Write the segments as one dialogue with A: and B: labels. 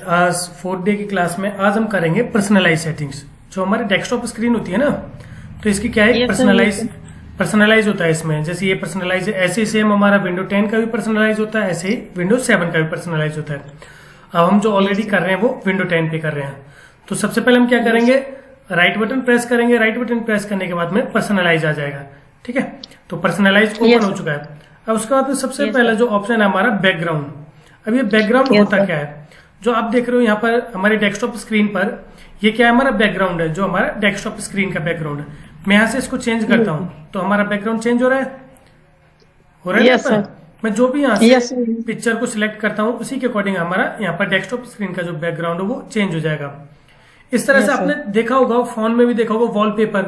A: आज 4th day की class में आज हम करेंगे पर्सनलाइज सेटिंग्स। जो हमारे डेस्कटॉप स्क्रीन होती है ना, तो इसकी क्या है, पर्सनलाइज होता है इसमें। जैसे ये पर्सनलाइज है, ऐसे ही सेम हमारा विंडो 10 का भी पर्सनलाइज होता है, ऐसे ही विंडो 7 का भी पर्सनलाइज होता है। अब हम जो ऑलरेडी कर रहे हैं वो विंडो 10 पे कर रहे हैं। तो सबसे पहले हम क्या करेंगे, राइट बटन प्रेस करेंगे। राइट बटन प्रेस करने के बाद में पर्सनलाइज आ जाएगा। ठीक है, तो पर्सनलाइज ओपन हो चुका है। अब उसके बाद में सबसे पहला जो ऑप्शन है हमारा बैकग्राउंड। अब ये बैकग्राउंड होता क्या है, जो आप देख रहे हो यहाँ पर हमारे डेस्कटॉप स्क्रीन पर, ये क्या है, हमारा बैकग्राउंड है, जो हमारा डेस्कटॉप स्क्रीन का बैकग्राउंड है। मैं यहाँ से इसको चेंज करता हूँ तो हमारा बैकग्राउंड चेंज हो रहा है
B: yes, sir.
A: मैं जो भी यहाँ से पिक्चर को सिलेक्ट करता हूँ उसी के अकॉर्डिंग हमारा यहाँ पर डेस्कटॉप स्क्रीन का जो बैकग्राउंड है वो चेंज हो जाएगा। इस तरह से आपने देखा होगा, फोन में भी देखा होगा, वॉलपेपर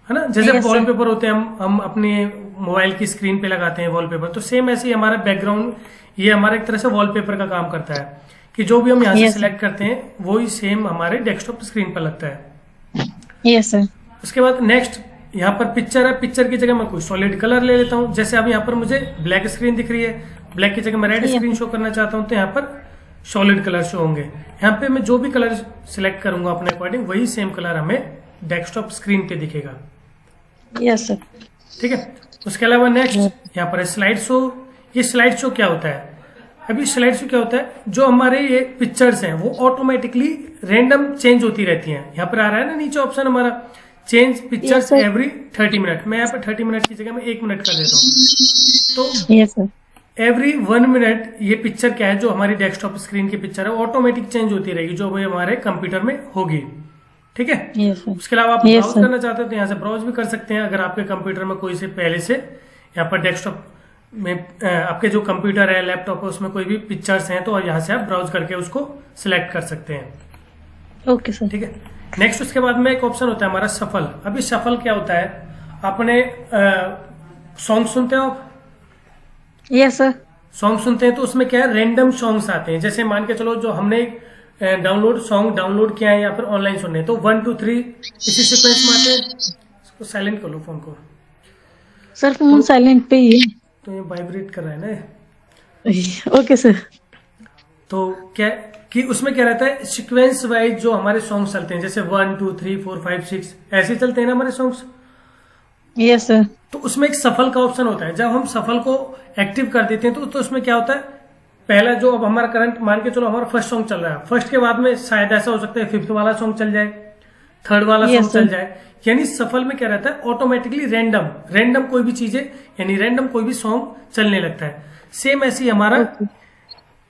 A: है ना, जैसे वॉलपेपर होते हैं हम अपने मोबाइल की स्क्रीन पे लगाते हैं वॉलपेपर, तो सेम ऐसे ही हमारा बैकग्राउंड ये हमारा एक तरह से वॉलपेपर का काम करता है कि जो भी हम यहाँ से सिलेक्ट करते हैं वो ही सेम हमारे डेस्कटॉप स्क्रीन पर लगता है।
B: Yes sir.
A: उसके बाद नेक्स्ट यहाँ पर पिक्चर है, पिक्चर की जगह मैं कोई सॉलिड कलर ले लेता हूँ। जैसे अब यहाँ पर मुझे ब्लैक स्क्रीन दिख रही है, ब्लैक की जगह मैं रेड स्क्रीन शो करना चाहता हूँ, तो यहाँ पर सॉलिड कलर शो होंगे। यहाँ पे मैं जो भी कलर सिलेक्ट करूंगा अपने अकॉर्डिंग वही सेम कलर हमें डेस्कटॉप स्क्रीन पे दिखेगा।
B: Yes sir.
A: ठीक है, उसके अलावा नेक्स्ट यहाँ पर है स्लाइड शो। ये स्लाइड शो क्या होता है, अभी स्लाइड शो क्या होता है, जो हमारे ये पिक्चर्स हैं वो ऑटोमेटिकली रैंडम चेंज होती रहती हैं। यहाँ पर आ रहा है ना नीचे ऑप्शन हमारा, चेंज पिक्चर्स एवरी 30 मिनट। मैं यहाँ पर 30 मिनट की जगह में 1 मिनट कर देता हूँ। तो एवरी 1 मिनट ये पिक्चर क्या है, जो हमारी डेस्कटॉप स्क्रीन की पिक्चर है ऑटोमेटिक चेंज होती रहेगी, जो भी हमारे कंप्यूटर में होगी। ठीक है, उसके अलावा आप ब्राउज करना चाहते हो तो यहाँ से ब्राउज भी कर सकते हैं। अगर आपके कंप्यूटर में कोई से पहले से यहाँ पर डेस्कटॉप में आपके जो कंप्यूटर है, लैपटॉप है, उसमें कोई भी पिक्चर्स हैं तो यहाँ से आप ब्राउज करके उसको सिलेक्ट कर सकते हैं।
B: Okay sir.
A: ठीक है, नेक्स्ट उसके बाद में एक ऑप्शन होता है हमारा सफल। अभी सफल क्या होता है, आपने सॉन्ग सुनते हो आप?
B: Yes sir.
A: सॉन्ग सुनते हैं तो उसमें क्या है, रैंडम सॉन्ग्स आते हैं। जैसे मान के चलो जो हमने सॉन्ग डाउनलोड किया है या फिर ऑनलाइन सुनने, तो 1 2 3 इसी सीक्वेंस में आते हैं। इसको साइलेंट कर लो फोन को
B: सर, फोन साइलेंट पे ही है
A: तो ये वाइब्रेट कर रहा है ना।
B: Okay sir.
A: तो क्या कि उसमें क्या रहता है, सीक्वेंस वाइज जो हमारे सॉन्ग चलते हैं, जैसे 1 2 3 4 5 6 ऐसे चलते हैं ना हमारे सॉन्ग्स।
B: Yes sir.
A: तो उसमें एक सफल का ऑप्शन होता है। जब हम सफल को एक्टिव कर देते हैं तो उसमें क्या होता है, पहला जो अब हमारा करंट मान के चलो हमारा फर्स्ट सॉन्ग चल रहा है, फर्स्ट के बाद में शायद ऐसा हो सकता है 5th वाला सॉन्ग चल जाए, 3rd वाला सॉन्ग चल जाए। यानी सफल में क्या रहता है, ऑटोमेटिकली रैंडम कोई भी चीजें, यानी रैंडम कोई भी सॉन्ग चलने लगता है। सेम ऐसे ही हमारा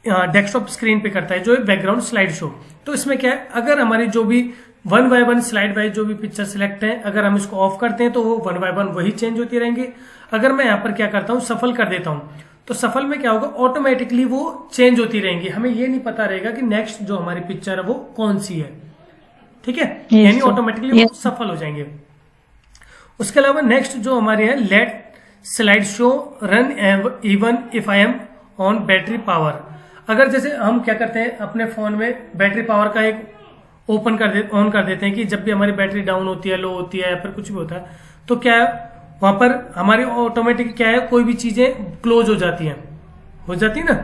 A: डेस्कटॉप स्क्रीन पे करता है जो बैकग्राउंड स्लाइड शो। तो इसमें क्या है, अगर हमारी जो भी 1 बाय 1 स्लाइड वाइज जो भी पिक्चर सिलेक्ट है, अगर हम इसको ऑफ करते हैं तो वो 1 बाय 1 वही चेंज होती रहेंगी। अगर मैं यहाँ पर क्या करता हूँ, सफल कर देता हूँ, तो सफल में क्या होगा, ऑटोमेटिकली वो चेंज होती रहेंगी। हमें ये नहीं पता रहेगा कि नेक्स्ट जो हमारी पिक्चर है वो कौन सी है। ठीक है, यानी ऑटोमेटिकली वो सफल हो जाएंगे। उसके अलावा नेक्स्ट जो हमारे है, let slide show run even if I am on battery power. अगर जैसे हम क्या करते हैं, अपने फोन में बैटरी पावर का एक ऑन कर देते हैं कि जब भी हमारी बैटरी डाउन होती है, लो होती है या फिर कुछ भी होता है, तो क्या है वहां पर हमारी ऑटोमेटिक क्या है, कोई भी चीजें क्लोज हो जाती है ना।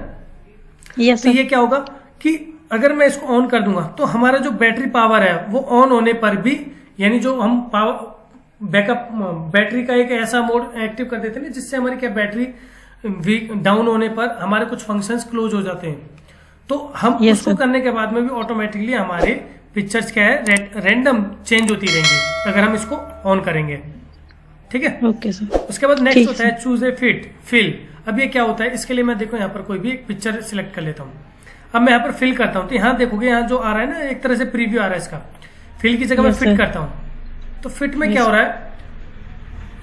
B: यस।
A: तो ये क्या होगा कि अगर मैं इसको ऑन कर दूंगा तो हमारा जो बैटरी पावर है वो ऑन होने पर भी, यानी जो हम पावर बैकअप बैटरी का एक ऐसा मोड एक्टिव कर देते हैं ना, जिससे हमारी क्या बैटरी डाउन होने पर हमारे कुछ फंक्शंस क्लोज हो जाते हैं। तो हम उसको करने के बाद में भी ऑटोमेटिकली हमारे पिक्चर्स क्या है, रैंडम चेंज होती रहेंगी अगर हम इसको ऑन करेंगे। ठीक है,
B: ओके सर।
A: उसके बाद नेक्स्ट होता है चूज ए फिल। अब ये क्या होता है, इसके लिए मैं देखो यहाँ पर कोई भी एक पिक्चर सिलेक्ट कर लेता हूँ। अब मैं यहाँ पर फिल करता हूँ तो यहाँ देखोगे, यहाँ जो आ रहा है ना, एक तरह से प्रीव्यू आ रहा है इसका। फिल की जगह मैं फिट करता हूँ, तो फिट में क्या हो रहा है,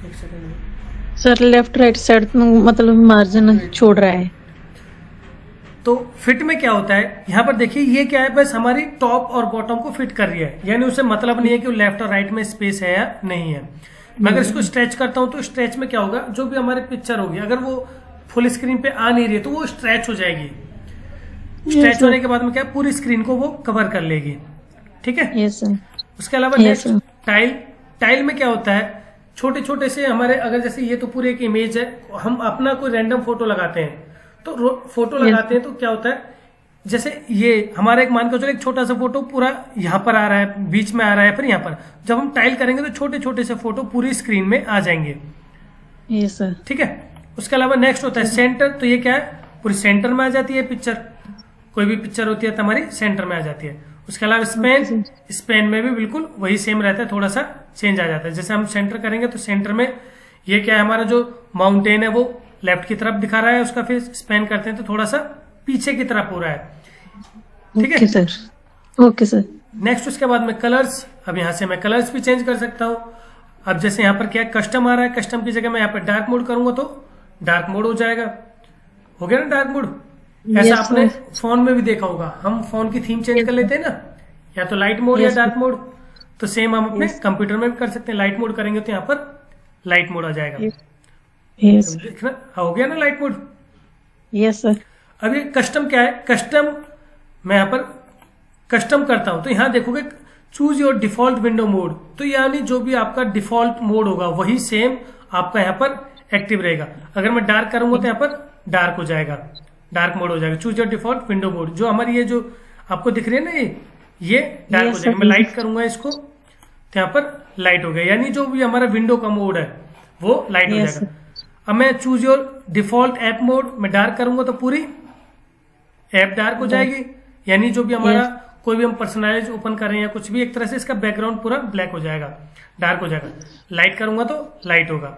A: एक second
B: sir, left right side मतलब मार्जिन छोड़ रहा है।
A: तो फिट में क्या होता है, यहाँ पर देखिए ये क्या है, बस हमारी टॉप और बॉटम को फिट कर रही है, यानी उसे मतलब नहीं है कि लेफ्ट और राइट में स्पेस है या नहीं है। मैं अगर इसको स्ट्रेच करता हूं तो स्ट्रेच में क्या होगा, जो भी हमारी पिक्चर होगी अगर वो फुल स्क्रीन पे आ नहीं रही है तो वो स्ट्रेच हो जाएगी। स्ट्रेच होने के बाद में क्या, पूरी स्क्रीन को वो कवर कर लेगी। ठीक है, उसके अलावा नेक्स्ट टाइल में क्या होता है, छोटे छोटे से हमारे, अगर जैसे ये तो पूरी एक इमेज है, हम अपना कोई रैंडम फोटो लगाते हैं तो क्या होता है, जैसे ये हमारा एक मान के चलो एक छोटा सा फोटो पूरा यहाँ पर आ रहा है, बीच में आ रहा है, फिर यहाँ पर जब हम टाइल करेंगे तो छोटे छोटे से फोटो पूरी स्क्रीन में आ जाएंगे।
B: Yes sir.
A: ठीक है। उसके अलावा नेक्स्ट होता है सेंटर। तो ये क्या है, पूरी सेंटर में आ जाती है पिक्चर, कोई भी पिक्चर होती है तो हमारी सेंटर में आ जाती है। उसके अलावा स्पेन, स्पेन में भी बिल्कुल वही सेम रहता है, थोड़ा सा चेंज आ जाता है। जैसे हम सेंटर करेंगे तो सेंटर में ये क्या है, हमारा जो माउंटेन है वो लेफ्ट की तरफ दिखा रहा है उसका फेस, स्पेन करते हैं तो थोड़ा सा पीछे की तरफ हो रहा है। ठीक है
B: okay sir. Okay sir.
A: Next उसके बाद में कलर्स। अब यहाँ से मैं कलर्स भी चेंज कर सकता हूँ। अब जैसे यहाँ पर क्या है, कस्टम आ रहा है, कस्टम की जगह मैं यहाँ पर डार्क मोड करूंगा तो डार्क मोड हो जाएगा। हो गया ना डार्क मोड। ऐसा
B: Yes,
A: आपने
B: sir.
A: फोन में भी देखा होगा, हम फोन की थीम चेंज कर लेते हैं ना, या तो लाइट मोड या
B: Yes,
A: डार्क मोड। तो सेम हम अपने
B: Yes.
A: कंप्यूटर में भी कर सकते हैं। लाइट मोड करेंगे तो यहाँ पर लाइट मोड आ जाएगा।
B: यस।
A: देखना हो गया ना लाइट मोड।
B: Yes sir.
A: अब ये कस्टम क्या है, कस्टम मैं यहाँ पर कस्टम करता हूं तो यहाँ देखोगे choose your default window mode. तो यानी जो भी आपका डिफॉल्ट मोड होगा वही सेम आपका यहाँ पर एक्टिव रहेगा। अगर मैं डार्क करूंगा तो यहाँ पर डार्क हो जाएगा, डार्क मोड हो जाएगा। Choose your default window mode. जो हमारी ये जो आपको दिख रही है ना ये डार्क हो जाएगा। मैं लाइट करूंगा इसको तो यहाँ पर लाइट हो गया, यानी जो भी हमारा विंडो का मोड है वो लाइट हो जाएगा। अब मैं choose your default app mode, मैं डार्क करूंगा तो पूरी ऐप डार्क हो जाएगी, यानी जो भी हमारा कोई भी हम पर्सनलाइज ओपन कर रहे हैं या कुछ भी, एक तरह से इसका बैकग्राउंड पूरा ब्लैक हो जाएगा, डार्क हो जाएगा। लाइट करूंगा तो लाइट होगा।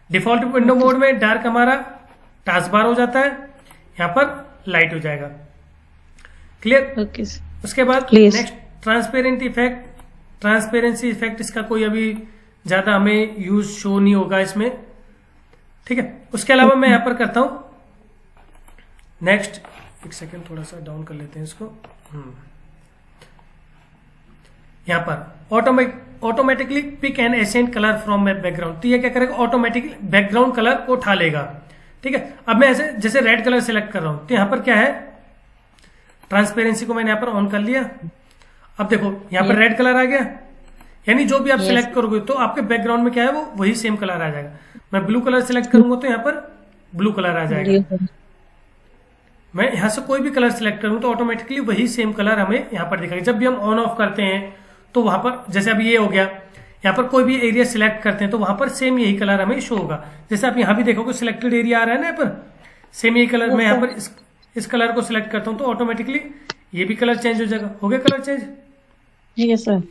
A: डिफॉल्ट विंडो मोड में डार्क हमारा टास्क बार हो जाता है, यहाँ पर लाइट हो जाएगा। क्लियर।
B: Okay sir.
A: उसके बाद
B: Please.
A: Next transparent effect. Transparency effect इसका कोई अभी ज्यादा हमें यूज शो नहीं होगा इसमें। ठीक है। उसके अलावा मैं यहाँ पर करता हूं नेक्स्ट, एक सेकेंड थोड़ा सा डाउन कर लेते हैं इसको। यहाँ पर automatically pick an accent colour from my background. तो ये क्या करेगा, ऑटोमेटिकली बैकग्राउंड कलर को उठा लेगा। ठीक है। अब मैं ऐसे जैसे रेड कलर सिलेक्ट कर रहा हूं तो यहाँ पर क्या है, ट्रांसपेरेंसी को मैंने यहाँ पर ऑन कर लिया। अब देखो यहाँ पर रेड कलर आ गया, यानी जो भी आप सिलेक्ट करोगे तो आपके बैकग्राउंड में क्या है वो वही सेम कलर आ जाएगा। मैं ब्लू कलर सिलेक्ट करूंगा तो यहाँ पर ब्लू कलर आ जाएगा। मैं यहाँ से कोई भी कलर सिलेक्ट करूँ तो ऑटोमेटिकली वही सेम कलर हमें यहाँ पर दिखाएगा। जब भी हम ऑन ऑफ करते हैं तो वहां पर जैसे अब ये हो गया, यहाँ पर कोई भी एरिया सिलेक्ट करते हैं तो वहां पर सेम यही कलर हमें शो होगा। जैसे आप यहाँ भी देखोगे सिलेक्टेड एरिया आ रहा है ना, यहाँ पर सेम यही कलर। मैं यहाँ पर इस कलर को सिलेक्ट करता हूँ तो ऑटोमेटिकली ये भी कलर चेंज हो जाएगा। हो गया कलर चेंज।
B: Yes sir.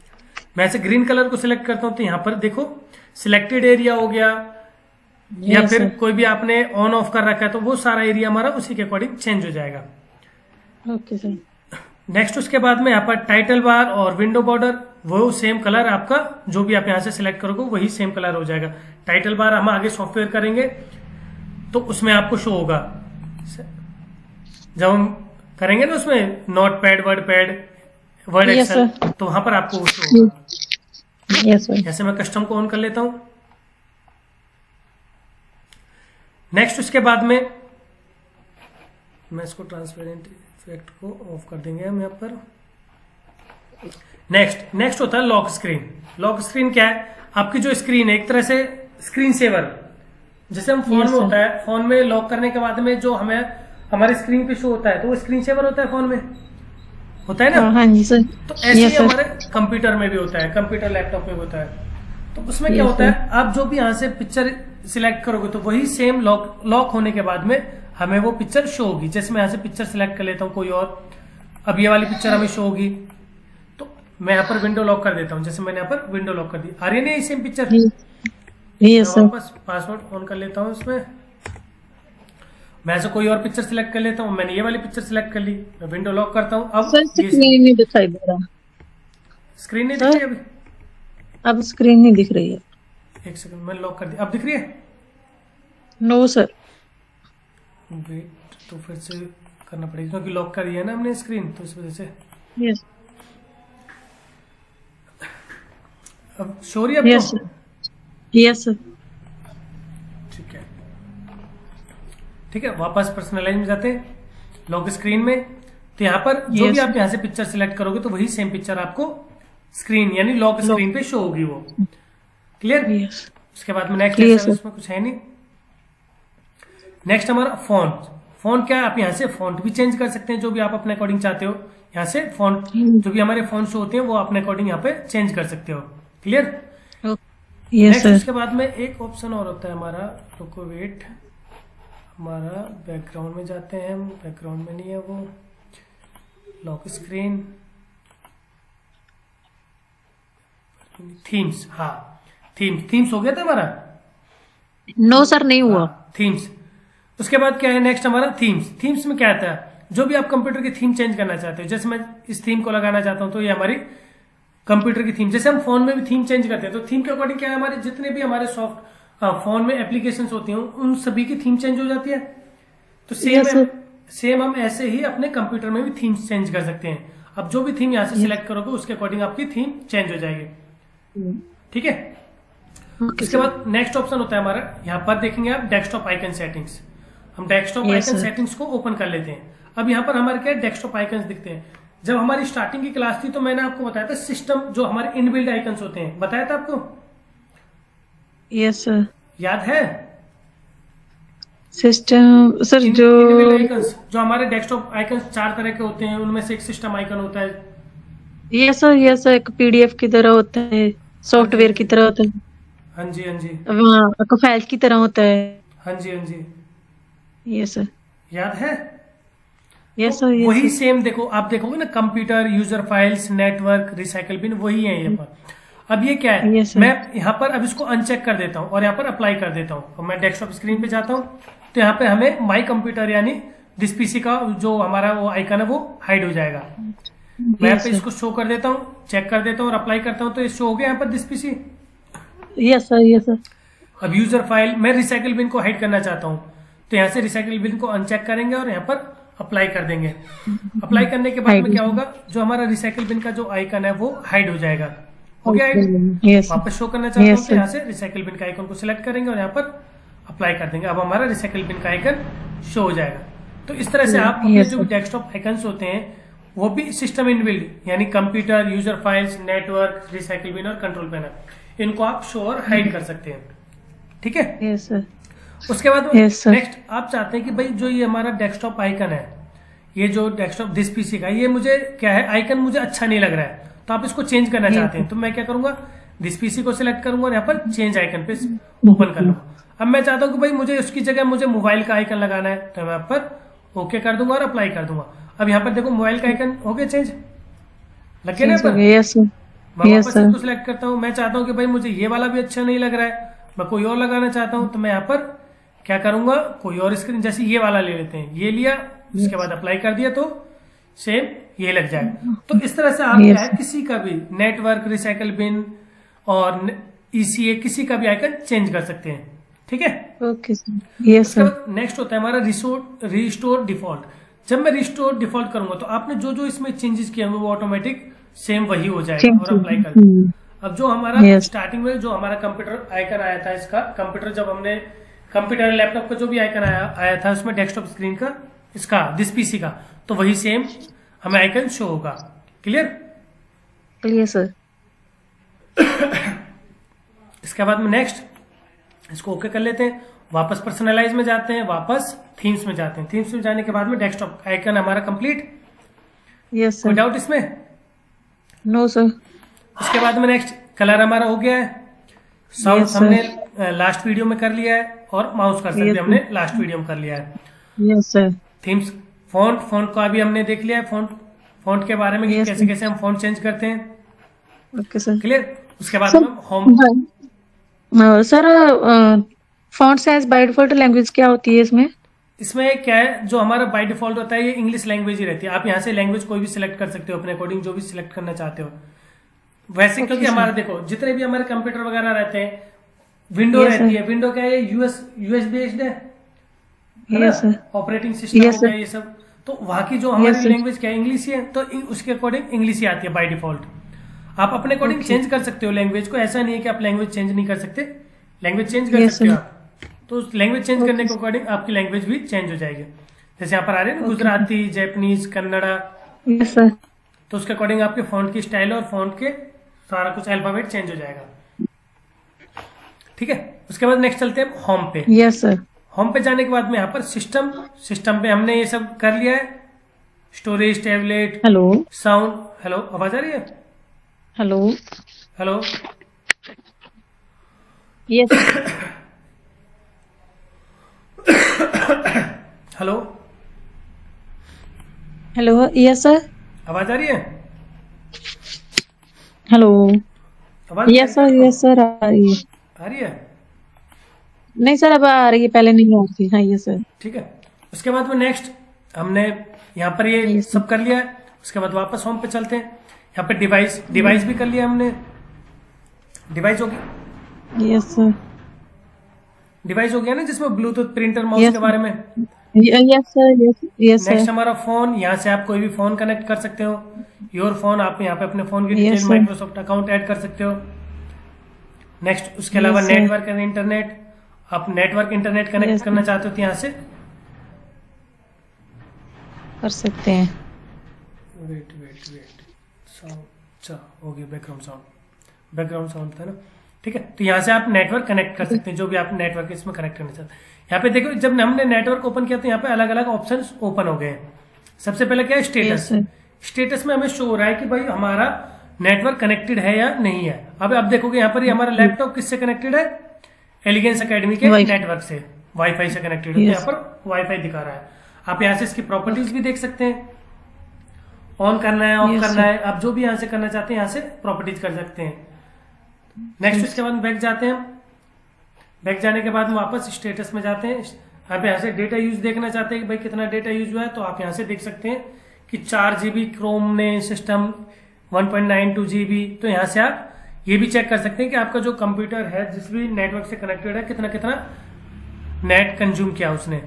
A: मैं ऐसे ग्रीन कलर को सिलेक्ट करता हूँ तो यहाँ पर देखो सिलेक्टेड एरिया हो गया, या
B: Yes,
A: फिर
B: sir.
A: कोई भी आपने ऑन ऑफ कर रखा है तो वो सारा एरिया हमारा उसी के अकॉर्डिंग चेंज हो जाएगा।
B: Okay sir.
A: नेक्स्ट उसके बाद में यहाँ पर टाइटल बार और विंडो बॉर्डर, वो सेम कलर आपका जो भी आप यहाँ से सिलेक्ट करोगे वही सेम कलर हो जाएगा। टाइटल बार हम आगे सॉफ्टवेयर करेंगे तो उसमें आपको शो होगा। जब हम करेंगे ना उसमें notepad, word
B: Yes,
A: excel,
B: sir.
A: तो वहां पर आपको वो शो होगा।
B: Yes sir.
A: जैसे मैं कस्टम को ऑन कर लेता हूं। नेक्स्ट उसके बाद में मैं इसको ट्रांसपेरेंट इफेक्ट को ऑफ कर देंगे हम यहाँ पर। नेक्स्ट होता है लॉक स्क्रीन। लॉक स्क्रीन क्या है, आपकी जो स्क्रीन है एक तरह से स्क्रीन सेवर, जैसे हम फोन
B: Yes,
A: में
B: sir.
A: होता है, फोन में लॉक करने के बाद में जो हमें हमारे स्क्रीन पे शो होता है तो वो स्क्रीन सेवर होता है, फोन में होता है ना।
B: हाँ जी सर।
A: तो ऐसे
B: Yes,
A: ही
B: sir.
A: हमारे कंप्यूटर में भी होता है, कंप्यूटर लैपटॉप में होता है। तो उसमें क्या
B: Yes,
A: होता है, आप जो भी यहाँ से पिक्चर सिलेक्ट करोगे तो वही सेम लॉक होने के बाद में हमें वो पिक्चर शो होगी। जैसे मैं यहाँ से पिक्चर सिलेक्ट कर लेता हूँ कोई और, अब ये वाली पिक्चर हमें शो होगी तो मैं यहाँ पर विंडो लॉक कर देता हूँ। जैसे मैंने यहाँ पर विंडो लॉक कर दी, आ रही है नहीं सेम पिक्चर।
B: Yes sir.
A: वापस पासवर्ड ऑन कर लेता हूँ इसमें, मैं ऐसे कोई और पिक्चर सिलेक्ट कर लेता हूँ। मैंने ये वाली पिक्चर सिलेक्ट कर ली, मैं विंडो लॉक करता हूँ। अब
B: सर स्क्रीन नहीं दिखाई दे रहा।
A: स्क्रीन नहीं दिख रही अभी,
B: अब स्क्रीन नहीं दिख रही है।
A: एक सेकंड मैंने लॉक कर दी, अब दिख रही है।
B: No sir.
A: वेट, तो फिर से करना पड़ेगा क्योंकि लॉक कर दिया ना हमने स्क्रीन, तो इस वजह से।
B: यस।
A: अब शो रही है
B: यस
A: आपको?
B: सर। Yes sir.
A: ठीक है, ठीक है। वापस पर्सनलाइज में जाते हैं, लॉक स्क्रीन में। तो यहाँ पर जो भी आप यहाँ से पिक्चर सिलेक्ट करोगे तो वही सेम पिक्चर आपको स्क्रीन यानी लॉक स्क्रीन पे शो होगी वो। क्लियर।
B: यस।
A: उसके बाद में नेक्स्ट
B: Clear,
A: इसमें कुछ है नहीं। नेक्स्ट हमारा फॉन्ट क्या है, आप यहाँ से फॉन्ट भी चेंज कर सकते हैं जो भी आप अपने अकॉर्डिंग चाहते हो। यहाँ से फॉन्ट जो भी हमारे फॉन्ट्स होते हैं वो अपने अकॉर्डिंग यहाँ पे चेंज कर सकते हो। क्लियर?
B: Yes
A: next
B: sir.
A: उसके बाद में एक ऑप्शन और होता है हमारा, रुको वेट, हमारा बैकग्राउंड में जाते हैं हम, बैकग्राउंड में नहीं है वो, लॉक स्क्रीन, थीम्स, हाँ थीम्स हो गया था हमारा।
B: नो सर, नहीं हुआ।
A: थीम्स, उसके बाद क्या है नेक्स्ट हमारा थीम्स में क्या आता है, जो भी आप कंप्यूटर की थीम चेंज करना चाहते हो, जैसे मैं इस थीम को लगाना चाहता हूं तो ये हमारी कंप्यूटर की थीम, जैसे हम फोन में भी थीम चेंज करते हैं तो थीम के अकॉर्डिंग क्या है, हमारे जितने भी हमारे सॉफ्ट फोन में एप्लीकेशंस होती हैं उन सभी की थीम चेंज हो जाती है। तो
B: Yes, sir.
A: सेम हम ऐसे ही अपने कंप्यूटर में भी थीम्स चेंज कर सकते हैं। अब जो भी थीम यहाँ से सिलेक्ट करोगे उसके अकॉर्डिंग आपकी थीम चेंज हो जाएगी। ठीक है? इसके बाद नेक्स्ट ऑप्शन होता है हमारा, यहाँ पर देखेंगे आप डेस्कटॉप आइकन सेटिंग्स। हम desktop
B: Yes,
A: icon
B: sir.
A: Settings को ओपन कर लेते हैं। अब यहाँ पर हमारे क्या डेस्कटॉप आइकन्स दिखते हैं। जब हमारी स्टार्टिंग की क्लास थी तो मैंने आपको बताया था सिस्टम जो हमारे इनबिल्ड आइकन्स होते हैं, बताया था आपको,
B: यस सर।
A: याद है?
B: सिस्टम सर जो
A: इनबिल्ड आइकन्स जो हमारे डेस्कटॉप आइकन्स 4 तरह के होते हैं, उनमें से एक सिस्टम आइकन होता है।
B: यस सर, एक पीडीएफ की तरह होता है, सॉफ्टवेयर की तरह होता है,
A: हाँ जी हाँ जी
B: वहाँ फाइल की तरह होता है।
A: हाँ जी हाँ जी,
B: यस सर।
A: याद है?
B: यस
A: तो
B: सर। यस
A: वही
B: सर।
A: सेम देखो, आप देखोगे ना computer, user files, network, recycle bin, वही है ये पर। अब ये क्या है,
B: Yes, sir.
A: मैं यहाँ पर अब इसको अनचेक कर देता हूँ और यहाँ पर अप्लाई कर देता हूँ। और मैं डेस्कटॉप स्क्रीन पे जाता हूँ तो यहाँ पे हमें माई कंप्यूटर यानी दिस पीसी का जो हमारा वो आइकन है वो हाइड हो जाएगा। मैं यहाँ पे
B: sir.
A: इसको शो कर देता हूँ, चेक कर देता हूँ और अप्लाई करता हूँ तो ये शो हो गया यहाँ पर this PC.
B: Yes sir. Yes sir.
A: अब यूजर फाइल, मैं रिसाइकल बिन को हाइड करना चाहता हूँ तो यहाँ से रिसाइकल बिन को अनचेक करेंगे और यहाँ पर अप्लाई कर देंगे। अप्लाई करने के बाद में क्या होगा, जो हमारा रिसाइकल बिन का जो आइकन है वो हाइड हो जाएगा। हो गया हाइड?
B: यस
A: वापस शो करना चाहता हूँ
B: Yes,
A: तो यहाँ से रिसाइकल बिन का आइकन को सिलेक्ट करेंगे और यहाँ पर अप्लाई कर देंगे। अब हमारा रिसाइकल बिन का आइकन शो हो जाएगा। तो इस तरह से आप अपने
B: Yes,
A: जो
B: sir.
A: डेस्कटॉप आइकन्स होते हैं वो भी सिस्टम इनबिल्ड यानी computer, user files, network, recycle bin और कंट्रोल पैनल, इनको आप शो और हाइड कर सकते हैं। ठीक है?
B: Yes sir.
A: उसके बाद
B: Yes, sir.
A: नेक्स्ट आप चाहते हैं कि भाई जो ये हमारा डेस्कटॉप आइकन है, ये जो डेस्कटॉप दिस पीसी का, ये मुझे क्या है आइकन मुझे अच्छा नहीं लग रहा है तो आप इसको चेंज करना चाहते हैं, तो मैं क्या करूंगा, दिस पीसी को सिलेक्ट करूंगा और यहाँ पर चेंज आइकन पे ओपन कर लूंगा। अब मैं चाहता हूँ कि भाई मुझे उसकी जगह मुझे मोबाइल का आइकन लगाना है तो मैं यहाँ पर ओके कर दूंगा और अप्लाई कर दूंगा। अब यहाँ पर देखो मोबाइल का आइकन हो गया चेंज, लग गया ना पर।
B: Yes sir.
A: मैं
B: Yes,
A: वापस
B: sir.
A: इसको सिलेक्ट करता हूँ, मैं चाहता हूँ कि भाई मुझे ये वाला भी अच्छा नहीं लग रहा है, मैं कोई और लगाना चाहता हूँ तो मैं यहाँ पर क्या करूंगा, कोई और स्क्रीन जैसे ये वाला ले लेते हैं, ये लिया, उसके बाद अप्लाई कर दिया तो सेम ये लग जाएगा। तो इस तरह से आप
B: Yes.
A: क्या है किसी का भी नेटवर्क, रिसाइकल बिन और ईसीए किसी का भी आइकन चेंज कर सकते हैं। ठीक है?
B: Okay sir. यस
A: उसके
B: सर।
A: बाद नेक्स्ट होता है हमारा रिस्टोर डिफॉल्ट। जब मैं रिस्टोर डिफॉल्ट करूंगा तो आपने जो जो इसमें चेंजेस किए होंगे वो ऑटोमेटिक सेम वही हो जाएगा और अप्लाई कर देंगे। अब जो हमारा
B: Yes.
A: स्टार्टिंग में जो हमारा कंप्यूटर आइकन आया था, इसका कंप्यूटर जब हमने कंप्यूटर लैपटॉप का जो भी आइकन आया था उसमें डेस्कटॉप स्क्रीन का, इसका दिस पीसी का, तो वही सेम हमें आइकन शो होगा। क्लियर?
B: Clear sir.
A: इसके बाद में नेक्स्ट इसको ओके कर लेते हैं, वापस पर्सनलाइज में जाते हैं, वापस थीम्स में जाते हैं। थीम्स में जाने के बाद में डेस्कटॉप आइकन हमारा कंप्लीट।
B: यस
A: कोई
B: सर।
A: डाउट इसमें?
B: No sir.
A: उसके बाद में नेक्स्ट कलर हमारा हो गया है, साउंड
B: Yes, sir.
A: हमने लास्ट वीडियो में कर लिया है और माउस कर्सर भी
B: Yes,
A: हमने
B: sir.
A: लास्ट वीडियो में कर लिया है।
B: Yes sir.
A: थीम्स, फॉन्ट का भी हमने देख लिया है, फॉन्ट के बारे में कि
B: Yes,
A: कैसे
B: sir.
A: कैसे हम फॉन्ट चेंज करते हैं।
B: Okay sir.
A: क्लियर? उसके बाद
B: सर
A: में home.
B: Sir font size by default language क्या होती है इसमें?
A: इसमें क्या है, जो हमारा बाय डिफॉल्ट होता है ये इंग्लिश लैंग्वेज ही रहती है। आप यहाँ से लैंग्वेज कोई भी सिलेक्ट कर सकते हो अपने अकॉर्डिंग, जो भी सिलेक्ट करना चाहते हो वैसे।
B: Okay,
A: क्योंकि
B: sir.
A: हमारा देखो जितने भी हमारे कंप्यूटर वगैरह रहते हैं, विंडो
B: Yes,
A: रहती
B: sir.
A: है, विंडो क्या है यूएस बेस्ड है
B: yes sir.
A: Operating system
B: Yes,
A: हो गया
B: sir.
A: ये सब। तो वहां की जो हमारी
B: Yes, sir.
A: लैंग्वेज क्या है इंग्लिश ही है, तो उसके अकॉर्डिंग इंग्लिश ही आती है बाय डिफॉल्ट। आप अपने अकॉर्डिंग
B: Okay.
A: चेंज कर सकते हो लैंग्वेज को, ऐसा नहीं है कि आप लैंग्वेज चेंज नहीं कर सकते, लैंग्वेज चेंज कर
B: Yes,
A: सकते हो
B: sir.
A: आप। तो लैंग्वेज चेंज
B: Okay,
A: करने के
B: sir.
A: अकॉर्डिंग आपकी लैंग्वेज भी चेंज हो जाएगी। जैसे यहाँ पर आ रहे हैं ना
B: Okay.
A: Gujarati, Japanese, Kannada,
B: yes sir.
A: तो उसके अकॉर्डिंग आपके फॉन्ट की स्टाइल और फॉन्ट के सारा कुछ अल्फाबेट चेंज हो जाएगा। ठीक है? उसके बाद नेक्स्ट चलते हैं होम पे।
B: Yes sir.
A: होम पे जाने के बाद में यहाँ पर सिस्टम पे हमने ये सब कर लिया है, storage, tablet,
B: hello
A: sound. Hello, आवाज आ रही है?
B: Hello
A: hello,
B: yes
A: hello,
B: hello yes sir
A: आवाज आ रही है?
B: हेलो
A: आवाज
B: यस सर यस सर आ रही है।
A: आ रही है?
B: नहीं सर अब आ रही है, पहले नहीं आ रही थी। हाँ यस सर
A: ठीक है। उसके बाद में नेक्स्ट हमने यहाँ पर ये
B: Yes,
A: सब कर लिया है। उसके बाद वापस होम पे चलते हैं। यहाँ पे डिवाइस भी कर लिया हमने। डिवाइस हो गया,
B: यस सर
A: डिवाइस हो गया ना, जिसमें ब्लूटूथ, प्रिंटर, माउस
B: Yes,
A: के बारे में।
B: Yes sir yes
A: next
B: sir
A: हमारा फोन, यहाँ से आप कोई भी फोन कनेक्ट कर सकते हो। योर फोन, आप यहाँ पे अपने फोन की
B: Yes,
A: detail,
B: sir.
A: Microsoft account add कर सकते हो। नेक्स्ट उसके अलावा
B: Yes, sir.
A: Network and internet, आप नेटवर्क इंटरनेट कनेक्ट
B: Yes,
A: करना
B: sir.
A: चाहते हो तो यहाँ से
B: कर सकते हैं।
A: वेट साउंड, अच्छा हो गया, बैकग्राउंड साउंड था ना। ठीक है, तो यहाँ से आप नेटवर्क कनेक्ट कर सकते हैं, जो भी आप नेटवर्क इसमें कनेक्ट करना चाहते हैं। यहाँ पे देखो, जब हमने नेटवर्क ओपन किया तो यहाँ पे अलग अलग ऑप्शन ओपन हो गए हैं। सबसे पहले क्या है, स्टेटस।
B: Yes, sir.
A: स्टेटस में हमें शो हो रहा है कि भाई हमारा नेटवर्क कनेक्टेड है या नहीं है। अब आप देखोगे यहाँ पर ये हमारा लैपटॉप किससे कनेक्टेड है, एलिगेंस एकेडमी के
B: Wi-Fi.
A: नेटवर्क से, वाईफाई से कनेक्टेड है। तो
B: Yes.
A: यहाँ पर वाईफाई दिखा रहा है। आप यहाँ से इसकी प्रॉपर्टीज भी देख सकते हैं, ऑन करना है, ऑफ
B: Yes,
A: करना
B: sir.
A: है, आप जो भी यहाँ से करना चाहते हैं यहाँ से प्रॉपर्टीज कर सकते हैं। नेक्स्ट उसके बाद बैक जाते हैं। बैक जाने के बाद वापस स्टेटस में जाते हैं। आप यहाँ से डेटा यूज देखना चाहते हैं कि भाई कितना डेटा यूज हुआ है, तो आप यहाँ से देख सकते हैं कि 4 GB क्रोम ने सिस्टम 1.92 GB। तो यहाँ से आप ये भी चेक कर सकते हैं कि आपका जो कंप्यूटर है, जिस भी नेटवर्क से कनेक्टेड है, कितना कितना नेट कंज्यूम किया उसने।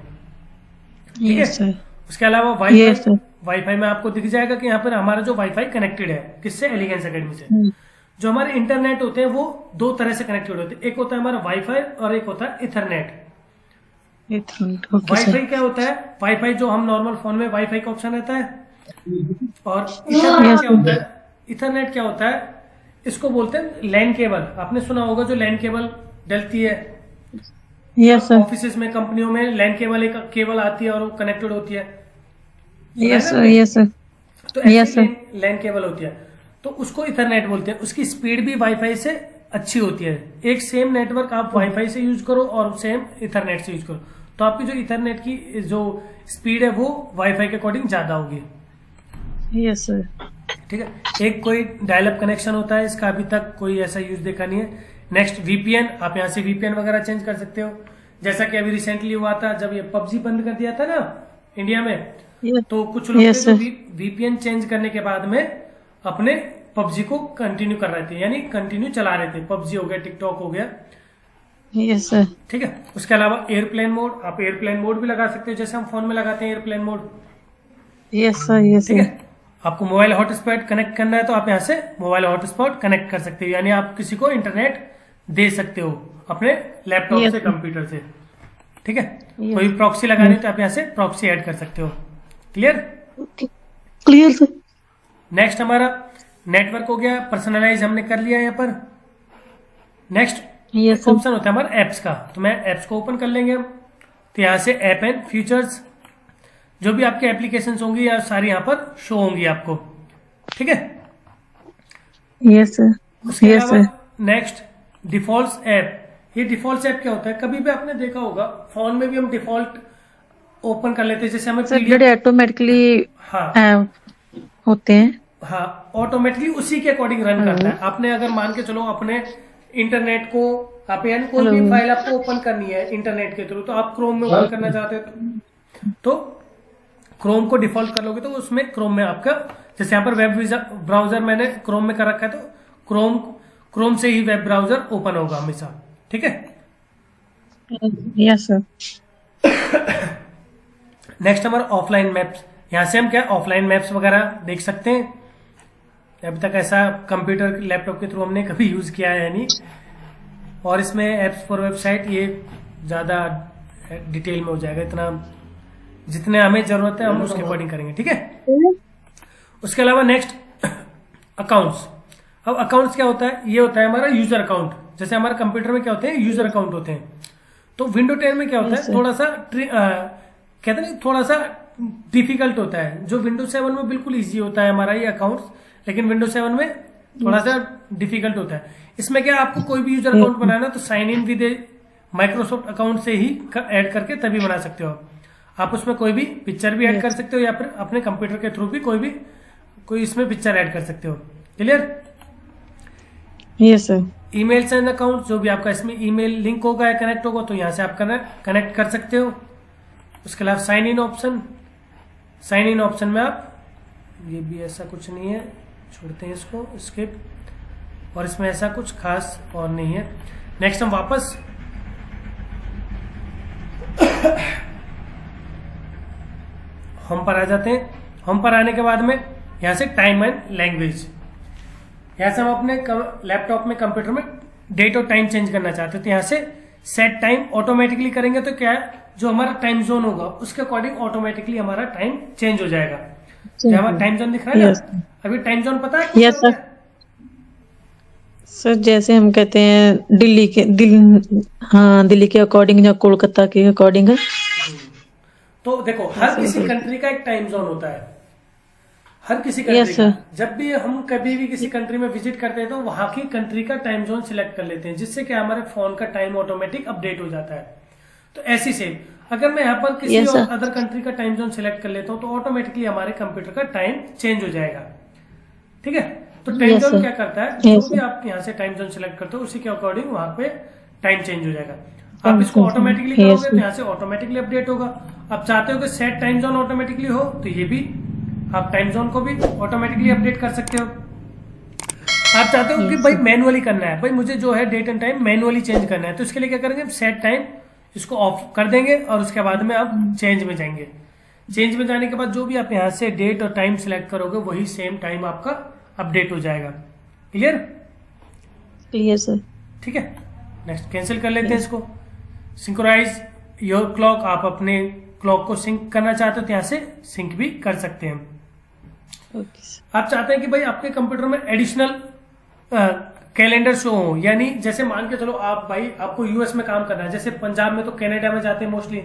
A: ठीक है।
B: यस सर
A: उसके अलावा
B: Yes, sir.
A: वाईफाई में आपको दिख जाएगा कि यहाँ पर हमारा जो वाईफाई कनेक्टेड है, किससे, एलिगेंस एकेडमी से। जो हमारे इंटरनेट होते हैं वो 2 तरह से कनेक्टेड होते हैं। एक होता है हमारा वाईफाई और एक होता है इथरनेट।
B: ओके
A: वाईफाई
B: सर
A: क्या होता है, वाईफाई जो हम नॉर्मल फोन में वाईफाई का ऑप्शन रहता है। और इथरनेट क्या होता है, इथरनेट क्या होता है, इसको बोलते हैं लैन केबल। आपने सुना होगा, जो लैन केबल डलती है
B: यस सर
A: ऑफिसेज में, कंपनियों में, लैन केबल एक केबल आती है और वो कनेक्टेड होती है।
B: यस सर यस सर
A: तो
B: Yes,
A: ऐसी
B: sir.
A: लैन केबल होती है, तो उसको इथरनेट बोलते हैं। उसकी स्पीड भी वाईफाई से अच्छी होती है। एक सेम नेटवर्क आप वाईफाई से यूज करो और सेम इथरनेट से यूज करो, तो आपकी जो इथरनेट की जो स्पीड है वो वाईफाई के अकॉर्डिंग ज्यादा होगी।
B: यस सर
A: ठीक है। एक कोई डायल अप कनेक्शन होता है, इसका अभी तक कोई ऐसा यूज देखा नहीं है। नेक्स्ट वीपीएन, आप यहाँ से वीपीएन वगैरह चेंज कर सकते हो। जैसा कि अभी रिसेंटली हुआ था, जब ये पबजी बंद कर दिया था ना इंडिया में, तो कुछ लोग
B: Yes,
A: थे जो
B: sir.
A: वीपीएन चेंज करने के बाद में अपने पबजी को कंटिन्यू कर रहे थे, यानी कंटिन्यू चला रहे थे। पबजी हो गया, टिकटॉक हो गया।
B: यस सर
A: ठीक है। उसके अलावा एयरप्लेन मोड, आप एयरप्लेन मोड भी लगा सकते हो, जैसे हम फोन में लगाते हैं airplane mode.
B: Yes sir yes
A: ठीक
B: सर
A: है। आपको मोबाइल हॉटस्पॉट कनेक्ट करना है तो आप यहाँ से मोबाइल हॉटस्पॉट कनेक्ट कर सकते हो, यानी आप किसी को इंटरनेट दे सकते हो अपने लैपटॉप
B: Yes,
A: से,
B: sir.
A: कंप्यूटर से। ठीक है।
B: Yes.
A: कोई प्रॉक्सी लगानी है तो आप यहाँ से प्रॉक्सी ऐड कर सकते हो। क्लियर?
B: क्लियर सर
A: नेक्स्ट हमारा नेटवर्क हो गया, पर्सनलाइज हमने कर लिया यहाँ पर। नेक्स्ट
B: यस सर
A: ऑप्शन होता है हमारा एप्स का, तो मैं एप्स को ओपन कर लेंगे हम। तो यहाँ से ऐप एंड फीचर्स, जो भी आपके एप्लीकेशन होंगी या सारी यहाँ पर शो होंगी आपको। ठीक है।
B: यस सर
A: उसके
B: यस
A: अलावा
B: सर
A: नेक्स्ट डिफॉल्ट ऐप। ये डिफॉल्ट ऐप क्या होता है, कभी भी आपने देखा होगा फोन में भी हम डिफॉल्ट ओपन कर लेते हैं, जैसे हमें
B: सर
A: PDF,
B: जो ऑटोमेटिकली
A: हाँ
B: होते हैं।
A: हाँ, ऑटोमेटिकली उसी के अकॉर्डिंग रन करता है। आपने अगर मान के चलो अपने इंटरनेट को, आप यानी कोई भी
B: Hello.
A: फाइल आपको ओपन करनी है इंटरनेट के थ्रू, तो आप क्रोम में ओपन करना चाहते हो तो क्रोम को डिफॉल्ट कर लोगे, तो उसमें क्रोम में आपका, जैसे यहाँ पर वेब ब्राउजर मैंने क्रोम में कर रखा है, तो क्रोम से ही वेब ब्राउजर ओपन होगा हमेशा। ठीक है।
B: यस सर
A: नेक्स्ट हमारा ऑफलाइन मैप्स। यहाँ से हम क्या ऑफलाइन मैप्स वगैरह देख सकते हैं। अभी तक ऐसा कंप्यूटर लैपटॉप के थ्रू हमने कभी यूज किया है नहीं। और इसमें एप्स फॉर वेबसाइट, ये ज्यादा डिटेल में हो जाएगा, इतना जितने हमें जरूरत है हम उसके अकॉर्डिंग करेंगे। ठीक है। उसके अलावा नेक्स्ट अकाउंट्स। अब अकाउंट्स क्या होता है, ये होता है हमारा यूजर अकाउंट। जैसे हमारे कंप्यूटर में क्या होते हैं, यूजर अकाउंट होते हैं। तो विंडो 10 में क्या होता
B: Yes,
A: है,
B: sir.
A: थोड़ा सा कहते हैं थोड़ा सा डिफिकल्ट होता है। जो विंडो 7 में बिल्कुल इजी होता है हमारा ये अकाउंट, लेकिन विंडो 7 में थोड़ा सा डिफिकल्ट होता है। इसमें क्या आपको कोई भी यूजर अकाउंट बनाना तो sign in with Microsoft account से ही ऐड करके तभी बना सकते हो। आप उसमें कोई भी पिक्चर भी ऐड कर सकते हो, या फिर अपने कंप्यूटर के थ्रू भी कोई इसमें पिक्चर ऐड कर सकते हो। Clear?
B: Yes sir.
A: Email send account, जो भी आपका इसमें ईमेल लिंक होगा या कनेक्ट होगा तो यहाँ से आप कनेक्ट कर सकते हो। उसके अलावा साइन इन ऑप्शन में आप, ये भी ऐसा कुछ नहीं है, छोड़ते हैं इसको, स्किप। और इसमें ऐसा कुछ खास और नहीं है। नेक्स्ट हम वापस होम पर आ जाते हैं। होम पर आने के बाद में यहाँ से टाइम एंड लैंग्वेज, यहाँ से हम अपने लैपटॉप में कंप्यूटर में डेट और टाइम चेंज करना चाहते हैं तो यहाँ से सेट टाइम ऑटोमेटिकली करेंगे तो क्या है, जो हमारा टाइम जोन होगा उसके अकॉर्डिंग ऑटोमेटिकली हमारा टाइम चेंज हो जाएगा। जो हमारा टाइम जोन दिख रहा है
B: Yes.
A: ना, अभी टाइम जोन पता है?
B: Yes, sir. सर जैसे हम कहते हैं दिल्ली के अकॉर्डिंग या कोलकाता के अकॉर्डिंग है।
A: तो देखो हर किसी कंट्री का एक टाइम जोन होता है, हर किसी कंट्री
B: Yes,
A: का।
B: sir.
A: जब भी हम कभी भी किसी कंट्री में विजिट करते हैं तो वहां की कंट्री का टाइम जोन सिलेक्ट कर लेते हैं, जिससे कि हमारे फोन का टाइम ऑटोमेटिक अपडेट हो जाता है। तो ऐसी से अगर मैं यहाँ पर किसी
B: Yes,
A: और
B: sir.
A: अदर कंट्री का टाइम जोन सिलेक्ट कर लेता हूँ तो ऑटोमेटिकली हमारे कंप्यूटर का टाइम चेंज हो जाएगा। ठीक है? तो टाइम
B: Yes,
A: जोन
B: sir.
A: क्या करता है,
B: Yes,
A: जो भी
B: sir.
A: आप यहाँ से टाइम जोन सिलेक्ट करते हो उसी के अकॉर्डिंग वहां पे टाइम चेंज हो जाएगा। आप
B: Time
A: इसको
B: change,
A: ऑटोमेटिकली
B: yes,
A: करोगे तो
B: sir.
A: यहाँ से ऑटोमेटिकली अपडेट होगा। आप चाहते हो कि सेट टाइम जोन ऑटोमेटिकली हो तो ये भी आप टाइम जोन को भी ऑटोमेटिकली अपडेट कर सकते हो। आप चाहते हो कि
B: Yes,
A: भाई
B: sir.
A: मैनुअली करना है, भाई मुझे जो है date and time manually change करना है, तो इसके लिए क्या करेंगे, सेट टाइम इसको ऑफ कर देंगे और उसके बाद में आप चेंज में जाएंगे। चेंज में जाने के बाद जो भी आप यहाँ से डेट और टाइम सिलेक्ट करोगे वही सेम टाइम आपका अपडेट हो जाएगा। क्लियर?
B: Clear sir.
A: ठीक है, नेक्स्ट कैंसिल कर लेते हैं इसको। सिंक्रोनाइज योर क्लॉक, आप अपने क्लॉक को सिंक करना चाहते हो तो यहाँ से सिंक भी कर सकते हैं।
B: Okay sir.
A: आप चाहते हैं कि भाई आपके कंप्यूटर में एडिशनल कैलेंडर शो हो, यानी जैसे मान के चलो आप भाई आपको यूएस में काम करना है, जैसे पंजाब में तो कनाडा में जाते हैं मोस्टली,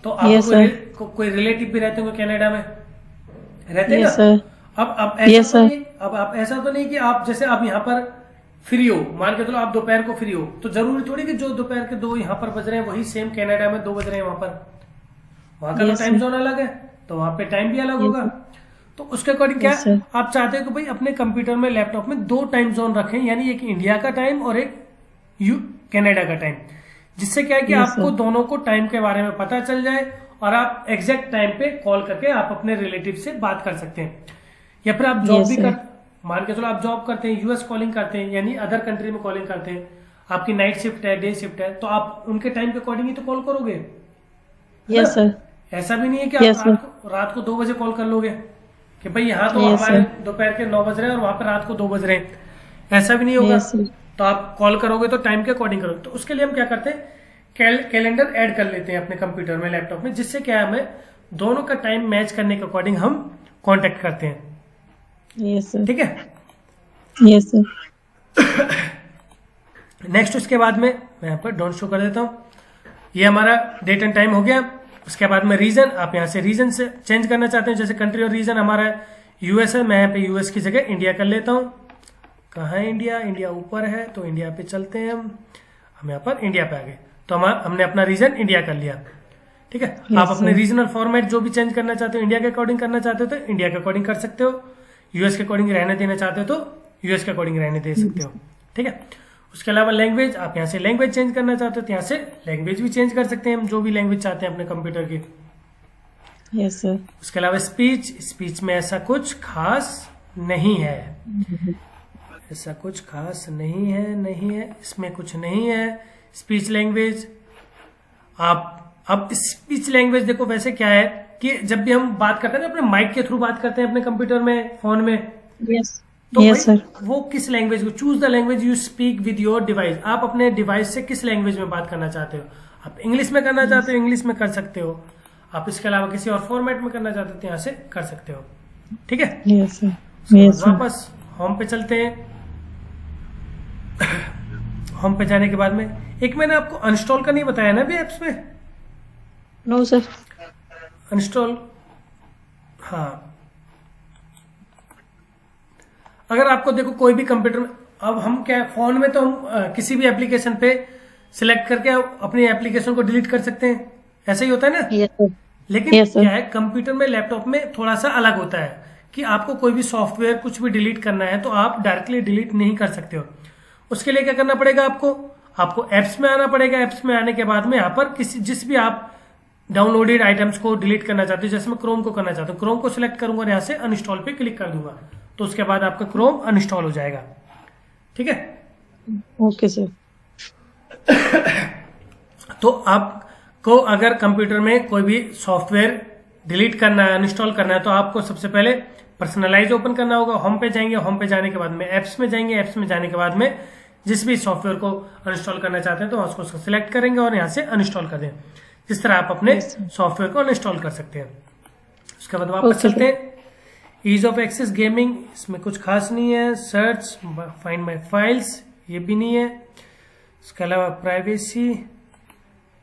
A: तो आपको
B: Yes,
A: कोई रिलेटिव भी रहते होंगे कनाडा में, रहते हैं
B: Yes,
A: ना?
B: sir.
A: अब
B: Yes,
A: ऐसा तो
B: sir.
A: नहीं, अब आप ऐसा तो नहीं कि आप जैसे आप यहाँ पर फ्री हो, मान के चलो आप दोपहर को फ्री हो, तो जरूरी थोड़ी कि जो दोपहर के 2 यहाँ पर बज रहे हैं वही सेम कनाडा में 2 बज रहे हैं वहां पर। वहां का तो
B: Yes,
A: टाइम
B: sir.
A: जोन अलग है, तो वहां पे टाइम भी अलग
B: Yes,
A: होगा। तो उसके अकॉर्डिंग क्या
B: Yes, sir.
A: आप चाहते हो कि भाई अपने कंप्यूटर में लैपटॉप में 2 टाइम जोन रखें, यानी एक इंडिया का टाइम और एक कनाडा का टाइम, जिससे क्या है कि
B: Yes,
A: आपको
B: sir.
A: दोनों को टाइम के बारे में पता चल जाए और आप एग्जैक्ट टाइम पे कॉल करके आप अपने रिलेटिव से बात कर सकते हैं। या फिर आप जॉब
B: Yes,
A: भी
B: sir.
A: मान के चलो आप जॉब करते हैं, यूएस कॉलिंग करते हैं, यानी अदर कंट्री में कॉलिंग करते हैं, आपकी नाइट शिफ्ट है, डे शिफ्ट है, तो आप उनके टाइम के अकॉर्डिंग ही तो कॉल करोगे।
B: Yes sir.
A: ऐसा भी नहीं है कि
B: Yes,
A: आप रात को 2 बजे कॉल कर लोगे कि भाई यहाँ तो
B: Yes,
A: हमारे
B: sir.
A: दोपहर के 9 बज रहे हैं और वहां पर रात को 2 बज रहे हैं, ऐसा भी नहीं होगा।
B: Yes, sir.
A: तो आप कॉल करोगे तो टाइम के अकॉर्डिंग करोगे। तो उसके लिए हम क्या करते हैं, कैलेंडर ऐड कर लेते हैं अपने कंप्यूटर में, लैपटॉप में, जिससे क्या है हमें दोनों का टाइम मैच करने के अकॉर्डिंग हम कॉन्टेक्ट करते हैं।
B: Yes sir.
A: ठीक है,
B: यस सर।
A: नेक्स्ट उसके बाद में मैं यहाँ पर डोंट शो कर देता हूँ। ये हमारा डेट एंड टाइम हो गया। उसके बाद में रीजन, आप यहाँ से रीजन से चेंज करना चाहते हैं, जैसे कंट्री और रीजन हमारा यूएस है, मैं यहाँ पे यूएस की जगह इंडिया कर लेता हूँ। कहाँ है इंडिया? इंडिया ऊपर है, तो इंडिया पे चलते हैं हम यहाँ पर इंडिया पे आ गए, तो हमने अपना रीजन इंडिया कर लिया। ठीक है,
B: Yes,
A: आप अपने
B: sir.
A: रीजनल फॉर्मेट जो भी चेंज करना चाहते हो, इंडिया के अकॉर्डिंग करना चाहते हो तो इंडिया के अकॉर्डिंग कर सकते हो, यूएस के अकॉर्डिंग रहने देना चाहते हो तो यूएस के अकॉर्डिंग रहने दे सकते हो। ठीक है, उसके अलावा लैंग्वेज, आप यहाँ से लैंग्वेज चेंज करना चाहते हो तो यहाँ से लैंग्वेज भी चेंज कर सकते हैं हम, जो भी लैंग्वेज चाहते हैं अपने कंप्यूटर की।
B: Yes sir.
A: उसके अलावा स्पीच में ऐसा कुछ खास नहीं है, ऐसा कुछ खास नहीं है, इसमें कुछ नहीं है। स्पीच लैंग्वेज, आप अब स्पीच लैंग्वेज देखो, वैसे क्या है कि जब भी हम बात करते हैं ना, अपने माइक के थ्रू बात करते हैं अपने कंप्यूटर में, फोन में,
B: यस
A: तो
B: यस
A: भाई
B: सर।
A: वो किस लैंग्वेज को, choose the language you speak with your device, आप अपने डिवाइस से किस लैंग्वेज में बात करना चाहते हो। आप इंग्लिश में करना चाहते हो, इंग्लिश में कर सकते हो, आप इसके अलावा किसी और फॉर्मेट में करना चाहते हो तो यहाँ से कर सकते हो। ठीक है,
B: यस सर।
A: उसके बाद
B: यस सर।
A: वापस होम पे चलते हैं। होम पे जाने के बाद में एक मैंने आपको अनस्टॉल का नहीं बताया ना अभी एप्स में,
B: नो सर।
A: अनस्टॉल। हाँ, अगर आपको देखो कोई भी कंप्यूटर में, अब हम क्या फोन में तो हम किसी भी एप्लीकेशन पे सिलेक्ट करके अपनी एप्लीकेशन को डिलीट कर सकते हैं, ऐसा ही होता है ना।
B: Yes sir.
A: लेकिन
B: Yes, sir.
A: क्या है कंप्यूटर में, लैपटॉप में थोड़ा सा अलग होता है कि आपको कोई भी सॉफ्टवेयर कुछ भी डिलीट करना है तो आप डायरेक्टली डिलीट नहीं कर सकते हो। उसके लिए क्या करना पड़ेगा आपको एप्स में आना पड़ेगा। एप्स में आने के बाद में यहाँ पर जिस भी आप डाउनलोडेड आइटम्स को डिलीट करना चाहते हो, जैसे मैं क्रोम को करना चाहता हूँ, क्रोम को सिलेक्ट करूंगा और यहाँ से अनइंस्टॉल पे क्लिक कर दूंगा, तो उसके बाद आपका क्रोम अनइंस्टॉल हो जाएगा। ठीक है,
B: ओके सर।
A: तो आपको अगर कंप्यूटर में कोई भी सॉफ्टवेयर डिलीट करना है, अनइंस्टॉल करना है, तो आपको सबसे पहले पर्सनलाइज ओपन करना होगा। होम पे जाएंगे, होम पे जाने के बाद में एप्स में जाएंगे, एप्स में जाने के बाद में जिस भी सॉफ्टवेयर को अनइंस्टॉल करना चाहते हैं तो उसको सिलेक्ट करेंगे और यहाँ से अनइंस्टॉल कर दें। जिस तरह आप अपने सॉफ्टवेयर को अनइंस्टॉल कर सकते हैं। उसके बाद वापस चलते हैं। ईज ऑफ एक्सेस गेमिंग, इसमें कुछ खास नहीं है। सर्च, फाइंड माई फाइल्स, ये भी नहीं है। उसके अलावा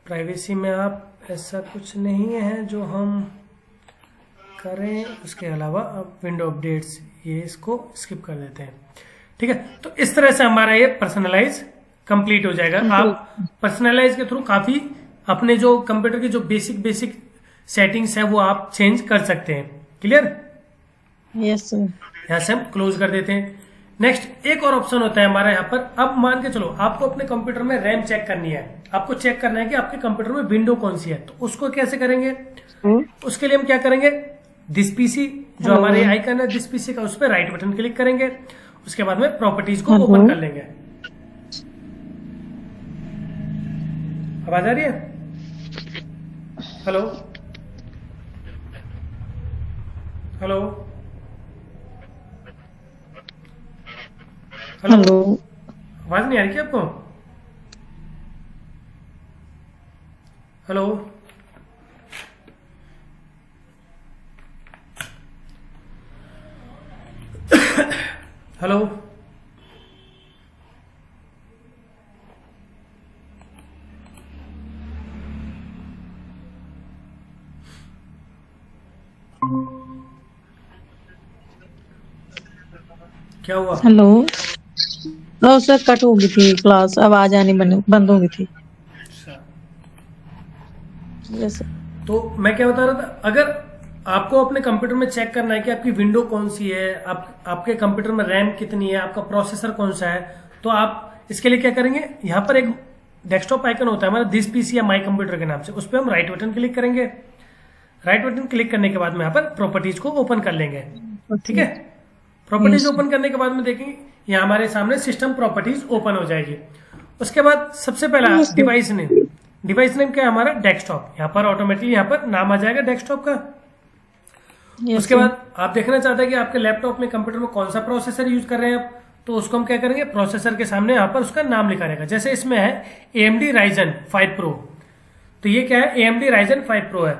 A: प्राइवेसी में आप ऐसा कुछ नहीं है जो हम करें। उसके अलावा अब विंडो अपडेट्स, ये इसको स्किप कर देते हैं। ठीक है, तो इस तरह से हमारा ये पर्सनलाइज कंप्लीट हो जाएगा। आप पर्सनलाइज के थ्रू काफी अपने जो कंप्यूटर की जो बेसिक सेटिंग्स है वो आप चेंज कर सकते हैं। क्लियर?
B: Yes sir.
A: यहाँ से हम क्लोज कर देते हैं। नेक्स्ट एक और ऑप्शन होता है हमारा यहाँ पर। अब मान के चलो आपको अपने कंप्यूटर में रैम चेक करनी है, आपको चेक करना है कि आपके कंप्यूटर में विंडो कौन सी है, तो उसको कैसे करेंगे? उसके लिए हम क्या करेंगे, दिस पीसी जो हमारे आइकन है दिस पीसी का, उस पर राइट बटन क्लिक करेंगे। उसके बाद में प्रॉपर्टीज को ओपन कर लेंगे। आवाज आ रही है? हेलो हेलो
B: हेलो,
A: आवाज नहीं आ रही क्या आपको? हेलो हेलो क्या हुआ?
B: हेलो। नो सर, कट हो गई थी क्लास, आवाज आनी बंद हो गई थी। Yes sir.
A: तो मैं क्या बता रहा था, अगर आपको अपने कंप्यूटर में चेक करना है कि आपकी विंडो कौन सी है, आपके कंप्यूटर में रैम कितनी है, आपका प्रोसेसर कौन सा है, तो आप इसके लिए क्या करेंगे, यहाँ पर एक डेस्कटॉप आइकन होता है हमारा दिस पीसी या माई कंप्यूटर के नाम से, उस पर हम राइट बटन क्लिक करेंगे। राइट बटन क्लिक करने के बाद में यहाँ पर प्रॉपर्टीज को ओपन कर लेंगे। ठीक है, प्रॉपर्टीज ओपन करने के बाद में देखेंगे यहाँ हमारे सामने सिस्टम प्रॉपर्टीज ओपन हो जाएगी। उसके बाद सबसे पहला डिवाइस नेम क्या है हमारा, डेस्कटॉप। यहाँ पर ऑटोमेटिकली यहाँ पर नाम आ जाएगा डेस्कटॉप का। उसके बाद आप देखना चाहते हैं कि आपके लैपटॉप में, कंप्यूटर में कौन सा प्रोसेसर यूज कर रहे हैं आप, तो उसको हम क्या करेंगे, प्रोसेसर के सामने यहाँ पर उसका नाम लिखा रहेगा। जैसे इसमें है AMD Ryzen 5 Pro, तो ये क्या है, AMD Ryzen 5 Pro है।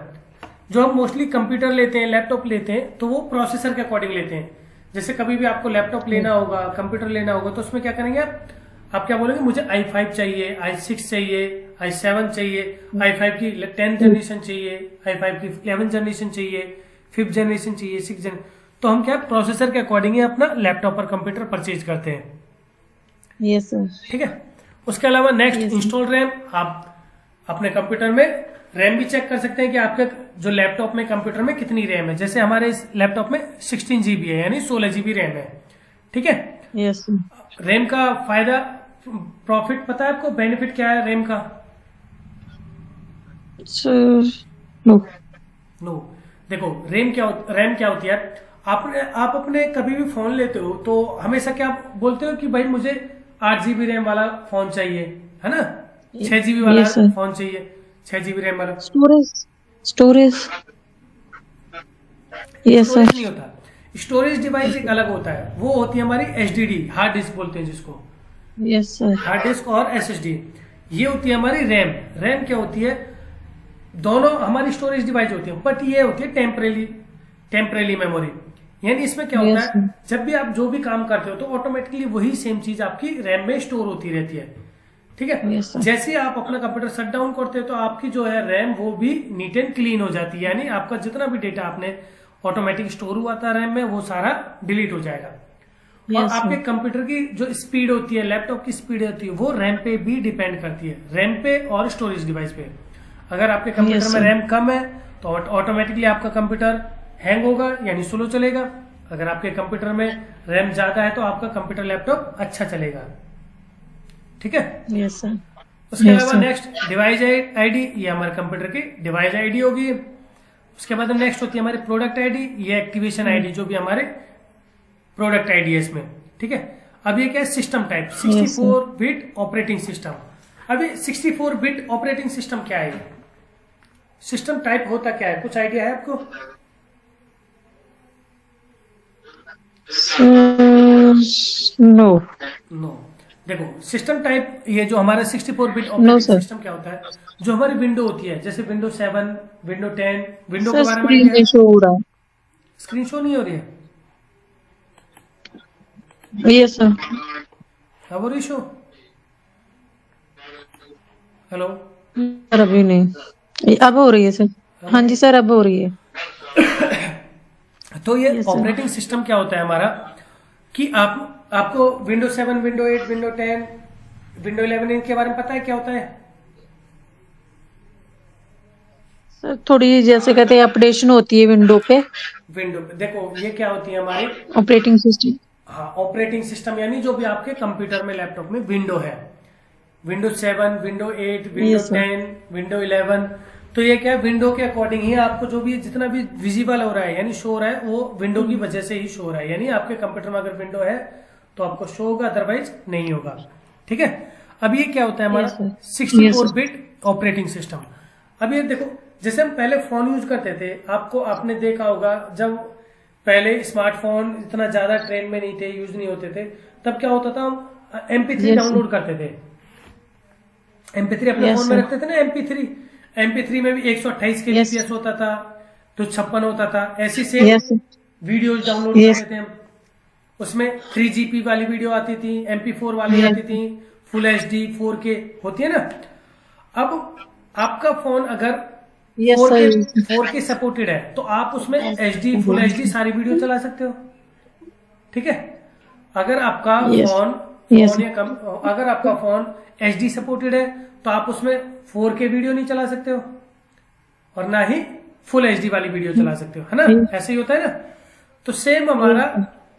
A: जो हम मोस्टली कंप्यूटर लेते हैं, लैपटॉप लेते हैं, तो वो प्रोसेसर के अकॉर्डिंग लेते हैं। जैसे कभी भी आपको लैपटॉप लेना होगा, कंप्यूटर लेना होगा, तो उसमें क्या करेंगे आप क्या बोलेंगे, मुझे i5 चाहिए, i6 चाहिए, i7 चाहिए, i5 की 10th जनरेशन चाहिए, i5 की 11th जनरेशन चाहिए, 5th जनरेशन चाहिए, 6th जनरेशन। तो हम क्या प्रोसेसर के अकॉर्डिंग ही अपना लैपटॉप और कंप्यूटर परचेज करते हैं।
B: Yes sir.
A: ठीक है, उसके अलावा नेक्स्ट इंस्टॉल रैम, आप अपने कंप्यूटर में रैम भी चेक कर सकते हैं कि आपके जो लैपटॉप में, कंप्यूटर में कितनी रैम है। जैसे हमारे इस लैपटॉप में 16 GB है, यानी 16 GB रैम है। ठीक है,
B: यस सर।
A: रैम का फायदा, प्रॉफिट पता है आपको, बेनिफिट क्या है रैम का? नो, देखो रैम क्या होती है, आप अपने कभी भी फोन लेते हो तो हमेशा क्या बोलते हो कि भाई मुझे 8 GB रैम वाला फोन चाहिए, है ना, 6 GB वाला फोन चाहिए, 6 GB रैम वाला।
B: Storage yes sir.
A: नहीं होता, स्टोरेज डिवाइस एक अलग होता है, वो होती है हमारी HDD, हार्ड डिस्क बोलते हैं जिसको।
B: Yes sir.
A: हार्ड डिस्क और SSD, ये होती है हमारी रैम। रैम क्या होती है, दोनों हमारी स्टोरेज डिवाइस होती है, बट ये होती है टेम्परेरी मेमोरी। यानी इसमें क्या होता है, जब भी आप जो भी काम करते हो तो ऑटोमेटिकली वही सेम चीज आपकी रैम में स्टोर होती रहती है। ठीक है।
B: Yes, sir.
A: जैसे ही आप अपना कंप्यूटर शट डाउन करते हो तो आपकी जो है रैम वो भी नीट एंड क्लीन हो जाती है, यानी आपका जितना भी डेटा आपने ऑटोमेटिक स्टोर हुआ था रैम में वो सारा डिलीट हो जाएगा। और
B: Yes,
A: आपके
B: sir.
A: कंप्यूटर की जो स्पीड होती है, लैपटॉप की स्पीड होती है, वो रैम पे भी डिपेंड करती है, रैम पे और स्टोरेज डिवाइस पे। अगर आपके कंप्यूटर
B: Yes,
A: में
B: sir.
A: रैम कम है तो ऑटोमेटिकली आपका कंप्यूटर हैंग होगा यानी स्लो चलेगा। अगर आपके कंप्यूटर में रैम ज्यादा है तो आपका कंप्यूटर लैपटॉप अच्छा चलेगा। ठीक है।
B: Yes, sir.
A: उसके
B: Yes,
A: अलावा
B: sir.
A: नेक्स्ट डिवाइस आईडी, ये हमारे कंप्यूटर की डिवाइस आईडी होगी। उसके बाद नेक्स्ट होती है हमारी प्रोडक्ट आईडी, ये एक्टिवेशन आईडी जो भी हमारे प्रोडक्ट आईडी है इसमें। ठीक है। अब ये क्या है, system type, 64 bit operating system. अभी 64 बिट ऑपरेटिंग सिस्टम क्या है, सिस्टम टाइप होता क्या है, कुछ आइडिया है आपको?
B: No.
A: नो, देखो सिस्टम टाइप, ये जो हमारा 64 bit
B: No,
A: operating
B: sir.
A: System क्या होता है, जो हमारी विंडो होती है जैसे विंडो 7, विंडो 10, विंडो के
B: सर
A: बारे में
B: स्क्रीन
A: आइडिया
B: में
A: है?
B: शो हो रहा
A: स्क्रीन शो नहीं हो रही है?
B: है। Yes sir.
A: अब हो रही शो? हेलो?
B: सर अभी नहीं, अब हो रही है सर। हाँ जी सर, अब हो रही है।
A: तो ये
B: Yes, sir.
A: ऑपरेटिंग सिस्टम क्या होता है हमारा कि आपको विंडो 7, विंडो 8, विंडो 10, विंडो 11 इनके बारे में पता है क्या होता है?
B: सर थोड़ी जैसे कहते हैं अपडेशन होती है विंडो पे,
A: विंडो देखो ये क्या होती है हमारी,
B: ऑपरेटिंग सिस्टम।
A: हाँ ऑपरेटिंग सिस्टम यानी जो भी आपके कंप्यूटर में लैपटॉप में विंडो है, window 7, window 8, window
B: Yes, sir.
A: 10, window 11, तो ये क्या है, विंडो के अकॉर्डिंग ही आपको जो भी जितना भी विजिबल हो रहा है यानी शो हो रहा है वो विंडो की वजह से ही शो हो रहा है, यानी आपके कंप्यूटर में अगर विंडो है तो आपको शो होगा, अदरवाइज नहीं होगा। ठीक है। अब ये क्या होता है हमारा
B: Yes, sir.
A: 64
B: Yes, sir.
A: Bit operating system. अब ये देखो जैसे हम पहले फोन यूज करते थे, आपने देखा होगा जब पहले स्मार्टफोन इतना ज्यादा ट्रेंड में नहीं थे, यूज नहीं होते थे, तब क्या होता था, हम MP3
B: Yes,
A: डाउनलोड करते थे, MP3 अपने
B: Yes,
A: फोन में
B: sir.
A: रखते थे ना, MP3 में भी 128
B: Yes.
A: kbps होता था, तो 56 होता था, ऐसी से
B: यस
A: वीडियोज डाउनलोड
B: Yes.
A: करते थे हम। उसमें 3GP वाली वीडियो आती थी, MP4 वाली
B: Yes.
A: आती थी, फुल HD 4K होती है ना। अब आपका फोन अगर
B: यस
A: 4K सपोर्टेड है तो आप उसमें HD फुल HD सारी वीडियो चला सकते हो। ठीक है। अगर आपका
B: Yes.
A: Phone
B: Yes.
A: या अगर आपका फोन HD सपोर्टेड है तो आप उसमें 4K वीडियो नहीं चला सकते हो और ना ही फुल HD वाली वीडियो चला सकते हो, है ना, ऐसे ही होता है ना। तो सेम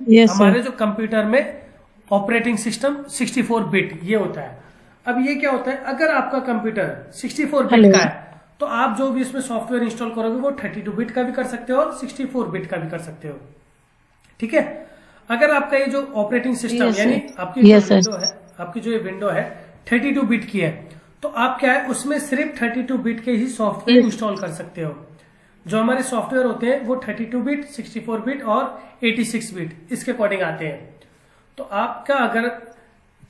B: यस
A: हमारे जो कंप्यूटर में ऑपरेटिंग सिस्टम 64 बिट ये होता है। अब ये क्या होता है, अगर आपका कंप्यूटर 64 बिट
B: Hello.
A: का है तो आप जो भी इसमें सॉफ्टवेयर इंस्टॉल करोगे वो 32 बिट का भी कर सकते हो और 64 बिट का भी कर सकते हो। ठीक है। अगर आपका ये जो ऑपरेटिंग सिस्टम
B: Yes,
A: यानी
B: sir.
A: आपकी
B: Yes,
A: जो
B: sir.
A: विंडो है, आपकी जो ये विंडो है 32 बिट की है, तो आप क्या है उसमें सिर्फ 32 बिट के ही सॉफ्टवेयर
B: Yes.
A: इंस्टॉल कर सकते हो। जो हमारे सॉफ्टवेयर होते हैं वो 32 बिट, 64 बिट और 86 बिट इसके अकॉर्डिंग आते हैं। तो आपका अगर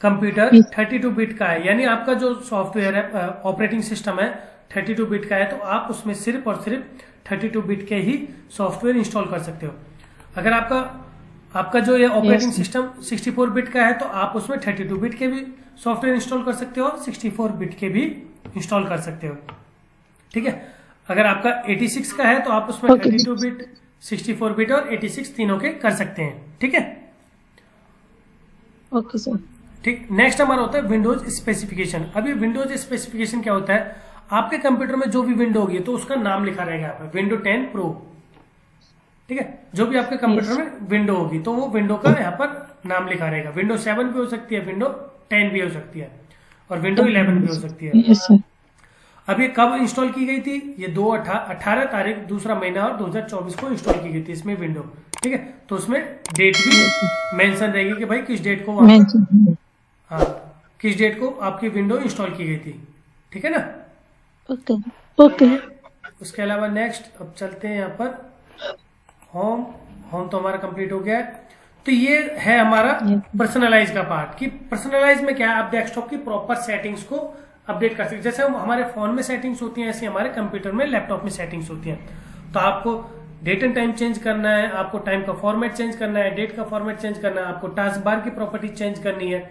A: कंप्यूटर
B: Yes.
A: 32 बिट का है यानी आपका जो सॉफ्टवेयर है ऑपरेटिंग सिस्टम है 32 बिट का है, तो आप उसमें सिर्फ और सिर्फ 32 बिट के ही सॉफ्टवेयर इंस्टॉल कर सकते हो। अगर आपका जो ये ऑपरेटिंग
B: Yes.
A: सिस्टम 64 बिट का है तो आप उसमें 32 बिट के भी सॉफ्टवेयर इंस्टॉल कर सकते हो और 64 बिट के भी इंस्टॉल कर सकते हो। ठीक है। अगर आपका 86 का है तो आप उसमें
B: Okay.
A: 32 बिट, 64 बिट और 86 तीनों के कर सकते हैं। ठीक है।
B: Okay sir.
A: ठीक। नेक्स्ट हमारा होता है विंडोज स्पेसिफिकेशन। अभी विंडोज स्पेसिफिकेशन क्या होता है, आपके कंप्यूटर में जो भी विंडो होगी तो उसका नाम लिखा रहेगा यहाँ पर, विंडो 10 प्रो। ठीक है। जो भी आपके कंप्यूटर में विंडो होगी तो वो विंडो का यहाँ पर नाम लिखा रहेगा। विंडो 7 भी हो सकती है, विंडो 10 भी हो सकती है और विंडो 11 भी हो सकती है।
B: Yes sir.
A: अब ये कब इंस्टॉल की गई थी, ये 18 तारीख 2रा महीना और 2024 को इंस्टॉल की गई थी इसमें विंडो। ठीक है। तो उसमें डेट भी मेंशन रहेगी कि भाई किस डेट को हाँ किस डेट को आपकी विंडो इंस्टॉल की गई थी। ठीक है ना।
B: Okay okay.
A: उसके अलावा नेक्स्ट अब चलते हैं यहाँ पर होम तो हमारा कंप्लीट हो गया है। तो ये है हमारा पर्सनलाइज का पार्ट कि पर्सनलाइज में क्या है, आप डेस्कटॉप की प्रॉपर सेटिंग्स को अपडेट कर सकते हैं। जैसे हमारे फोन में सेटिंग्स होती हैं ऐसे हमारे कंप्यूटर में लैपटॉप में सेटिंग्स होती हैं। तो आपको डेट एंड टाइम चेंज करना है, आपको टाइम का फॉर्मेट चेंज करना है, डेट का फॉर्मेट चेंज करना है, आपको टास्क बार की प्रॉपर्टी चेंज करनी है,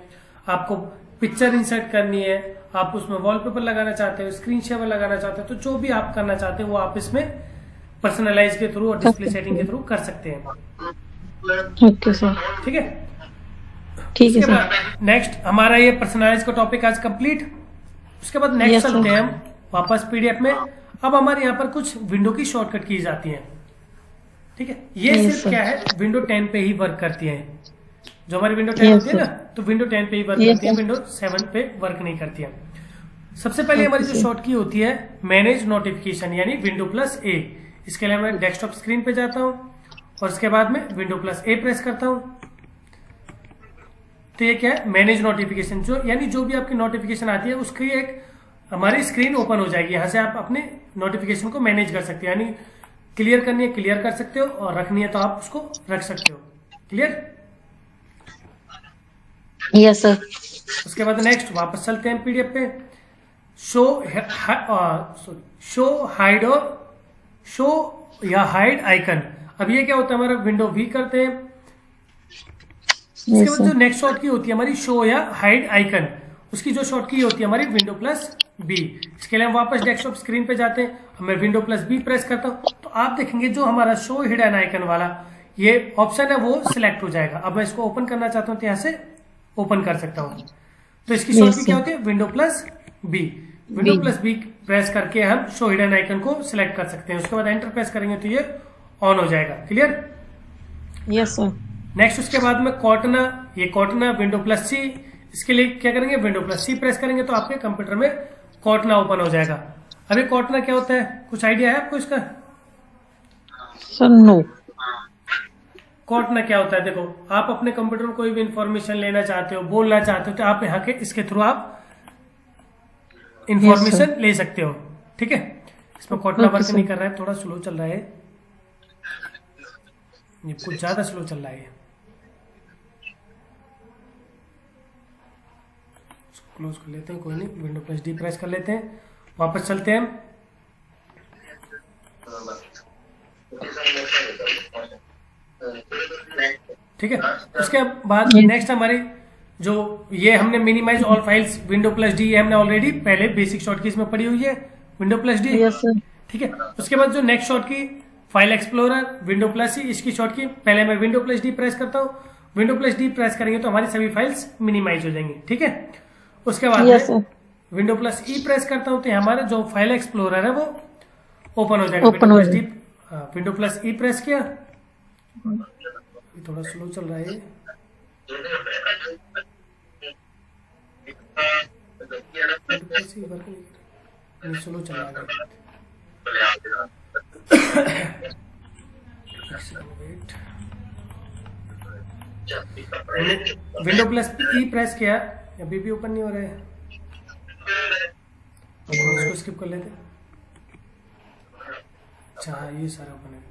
A: आपको पिक्चर इंसर्ट करनी है, आप उसमें वॉलपेपर लगाना चाहते हो, स्क्रीन शेयर लगाना चाहते हो, तो जो भी आप करना चाहते हो वो आप इसमें पर्सनलाइज के थ्रू और डिस्प्ले सेटिंग के थ्रू कर सकते हैं।
B: ओके सर,
A: ठीक है,
B: ठीक है
A: उसके
B: सर।
A: बाद नेक्स्ट हमारा ये पर्सनलाइज का टॉपिक आज कंप्लीट। उसके बाद नेक्स्ट
B: Yes, sir.
A: चलते हैं हम वापस पीडीएफ में। अब हमारे यहाँ पर कुछ विंडो की शॉर्टकट की जाती हैं। ठीक है, ये
B: Yes,
A: सिर्फ
B: sir.
A: क्या है, विंडो 10 पे ही वर्क करती है। जो हमारी विंडो 10
B: Yes,
A: होती है ना,
B: sir.
A: तो विंडो 10 पे ही वर्क
B: Yes,
A: करती है,
B: sir.
A: विंडो 7 पे वर्क नहीं करती है। सबसे पहले
B: Okay,
A: हमारी जो
B: sir.
A: शॉर्ट की होती है मैनेज नोटिफिकेशन यानी विंडो प्लस ए। इसके लिए मैं डेस्कटॉप स्क्रीन पे जाता हूँ और उसके बाद में विंडो प्लस ए प्रेस करता हूँ। तो ये क्या है, मैनेज नोटिफिकेशन, जो यानी जो भी आपकी नोटिफिकेशन आती है उसकी एक हमारी स्क्रीन ओपन हो जाएगी। यहाँ से आप अपने नोटिफिकेशन को मैनेज कर सकते हो, यानी क्लियर करनी है क्लियर कर सकते हो और रखनी है तो आप उसको रख सकते हो। क्लियर?
B: Yes sir.
A: उसके बाद नेक्स्ट वापस चलते हैं पीडीएफ पे। शो हाइड और शो या हाइड आइकन। अब ये क्या होता है, हमारा विंडो वी करते हैं। उसके
B: यस
A: बाद
B: सर।
A: जो नेक्स्ट शॉर्ट की होती है हमारी शो या हाइड आइकन, उसकी जो शॉर्ट की होती है हमारी विंडो प्लस बी। इसके लिए हम वापस डेस्कटॉप स्क्रीन पे जाते हैं, मैं विंडो प्लस बी प्रेस करता हूं तो आप देखेंगे जो हमारा शो हिडन आइकन वाला ये ऑप्शन है वो सिलेक्ट हो जाएगा। अब मैं इसको ओपन करना चाहता हूं तो यहाँ से ओपन कर सकता हूं। तो इसकी शॉर्ट की क्या होती है, window plus B. Window plus B press करके हम शो हिडन आइकन को सिलेक्ट कर सकते हैं। उसके बाद एंटर प्रेस करेंगे तो ये ऑन हो जाएगा। क्लियर?
B: Yes sir.
A: नेक्स्ट उसके बाद में कॉटना, ये कॉटना विंडो प्लस सी। इसके लिए क्या करेंगे, विंडो प्लस सी प्रेस करेंगे तो आपके कंप्यूटर में कॉटना ओपन हो जाएगा। अभी कॉटना क्या होता है, कुछ आइडिया है आपको इसका?
B: Sir no.
A: कॉटना क्या होता है, देखो आप अपने कंप्यूटर में कोई भी इंफॉर्मेशन लेना चाहते हो, बोलना चाहते हो, तो आप यहाँ के इसके थ्रू आप इंफॉर्मेशन ले सकते हो। ठीक है, इसमें कॉटना वर्क नहीं कर रहा है, थोड़ा स्लो चल रहा है, ये कुछ ज्यादा स्लो चल रहा है। क्लोज कर लेते हैं, कोई नहीं, विंडो प्लस डी प्रेस कर लेते हैं, वापस चलते हैं। ठीक है, उसके बाद नेक्स्ट हमारी जो ये हमने minimize all files window plus D हमने ऑलरेडी पहले बेसिक शॉर्टकीज में पड़ी हुई है, window plus D.
B: Yes sir.
A: ठीक है, उसके बाद जो next short key file explorer window plus C, इसकी शॉर्ट की पहले मैं विंडो प्लस डी प्रेस करता हूँ। विंडो प्लस डी प्रेस करेंगे तो हमारी सभी फाइल्स मिनिमाइज हो जाएंगी। ठीक है, उसके बाद
B: यस सर।
A: विंडो प्लस ई प्रेस करता हूँ तो हमारा जो फाइल एक्सप्लोरर है वो ओपन हो जाएगा।
B: ओपन हो जाएगा।
A: विंडो प्लस ई प्रेस किया, थोड़ा स्लो चल रहा है ये। स्लो चल रहा है, विंडो प्लस ई प्रेस किया, अभी भी ओपन नहीं हो रहा है, इसको स्किप कर लेते। अच्छा ये सारा ओपन है।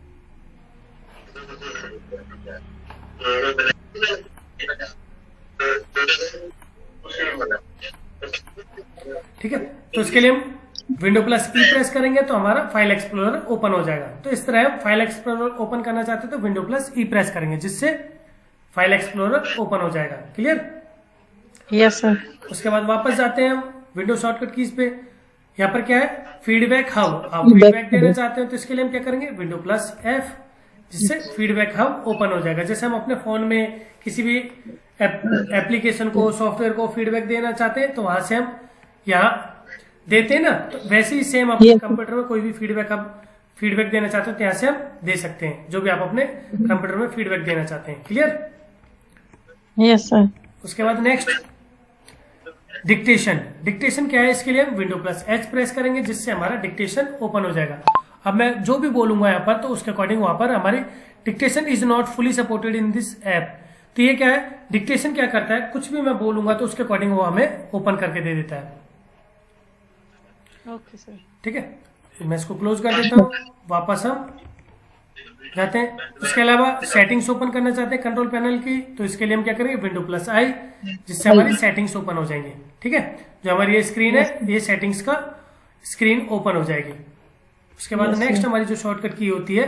A: ठीक है, तो इसके लिए हम विंडो प्लस ई प्रेस करेंगे तो हमारा फाइल एक्सप्लोरर ओपन हो जाएगा। तो इस तरह फाइल एक्सप्लोरर ओपन करना चाहते हैं तो विंडो प्लस ई प्रेस करेंगे जिससे फाइल एक्सप्लोरर ओपन हो जाएगा। क्लियर?
B: Yes sir.
A: उसके बाद वापस जाते हैं हम विंडो शॉर्टकट कीज पे। यहाँ पर क्या है, फीडबैक हब। आप फीडबैक देना चाहते हो तो इसके लिए हम क्या करेंगे, विंडो प्लस एफ, जिससे फीडबैक हब ओपन हो जाएगा। जैसे हम अपने फोन में किसी भी एप्लीकेशन को, सॉफ्टवेयर को फीडबैक देना चाहते हैं तो वहां से हम यहाँ देते हैं ना, तो वैसे ही सेम अपने कंप्यूटर में कोई भी फीडबैक देना चाहते हो तो यहाँ से हम दे सकते हैं, जो भी आप अपने कंप्यूटर में फीडबैक देना चाहते हैं। क्लियर?
B: Yes sir.
A: उसके बाद नेक्स्ट डिक्टेशन। डिक्टेशन क्या है, इसके लिए हम विंडो प्लस एच प्रेस करेंगे जिससे हमारा डिक्टेशन ओपन हो जाएगा। अब मैं जो भी बोलूंगा यहाँ पर तो उसके अकॉर्डिंग वहां पर हमारी dictation is not fully supported in this app. तो ये क्या है, डिक्टेशन क्या करता है, कुछ भी मैं बोलूंगा तो उसके अकॉर्डिंग वो हमें ओपन करके दे देता है।
B: Okay sir.
A: ठीक है, मैं इसको क्लोज कर देता हूँ, वापस हम जाते हैं। उसके अलावा सेटिंग्स ओपन करना चाहते हैं कंट्रोल पैनल की, तो इसके लिए हम क्या करेंगे, विंडो प्लस आई, जिससे हमारी सेटिंग्स ओपन हो जाएंगे। ठीक है, जो हमारी ये स्क्रीन है, ये सेटिंग्स का स्क्रीन ओपन हो जाएगी। उसके बाद नेक्स्ट हमारी जो शॉर्टकट की होती है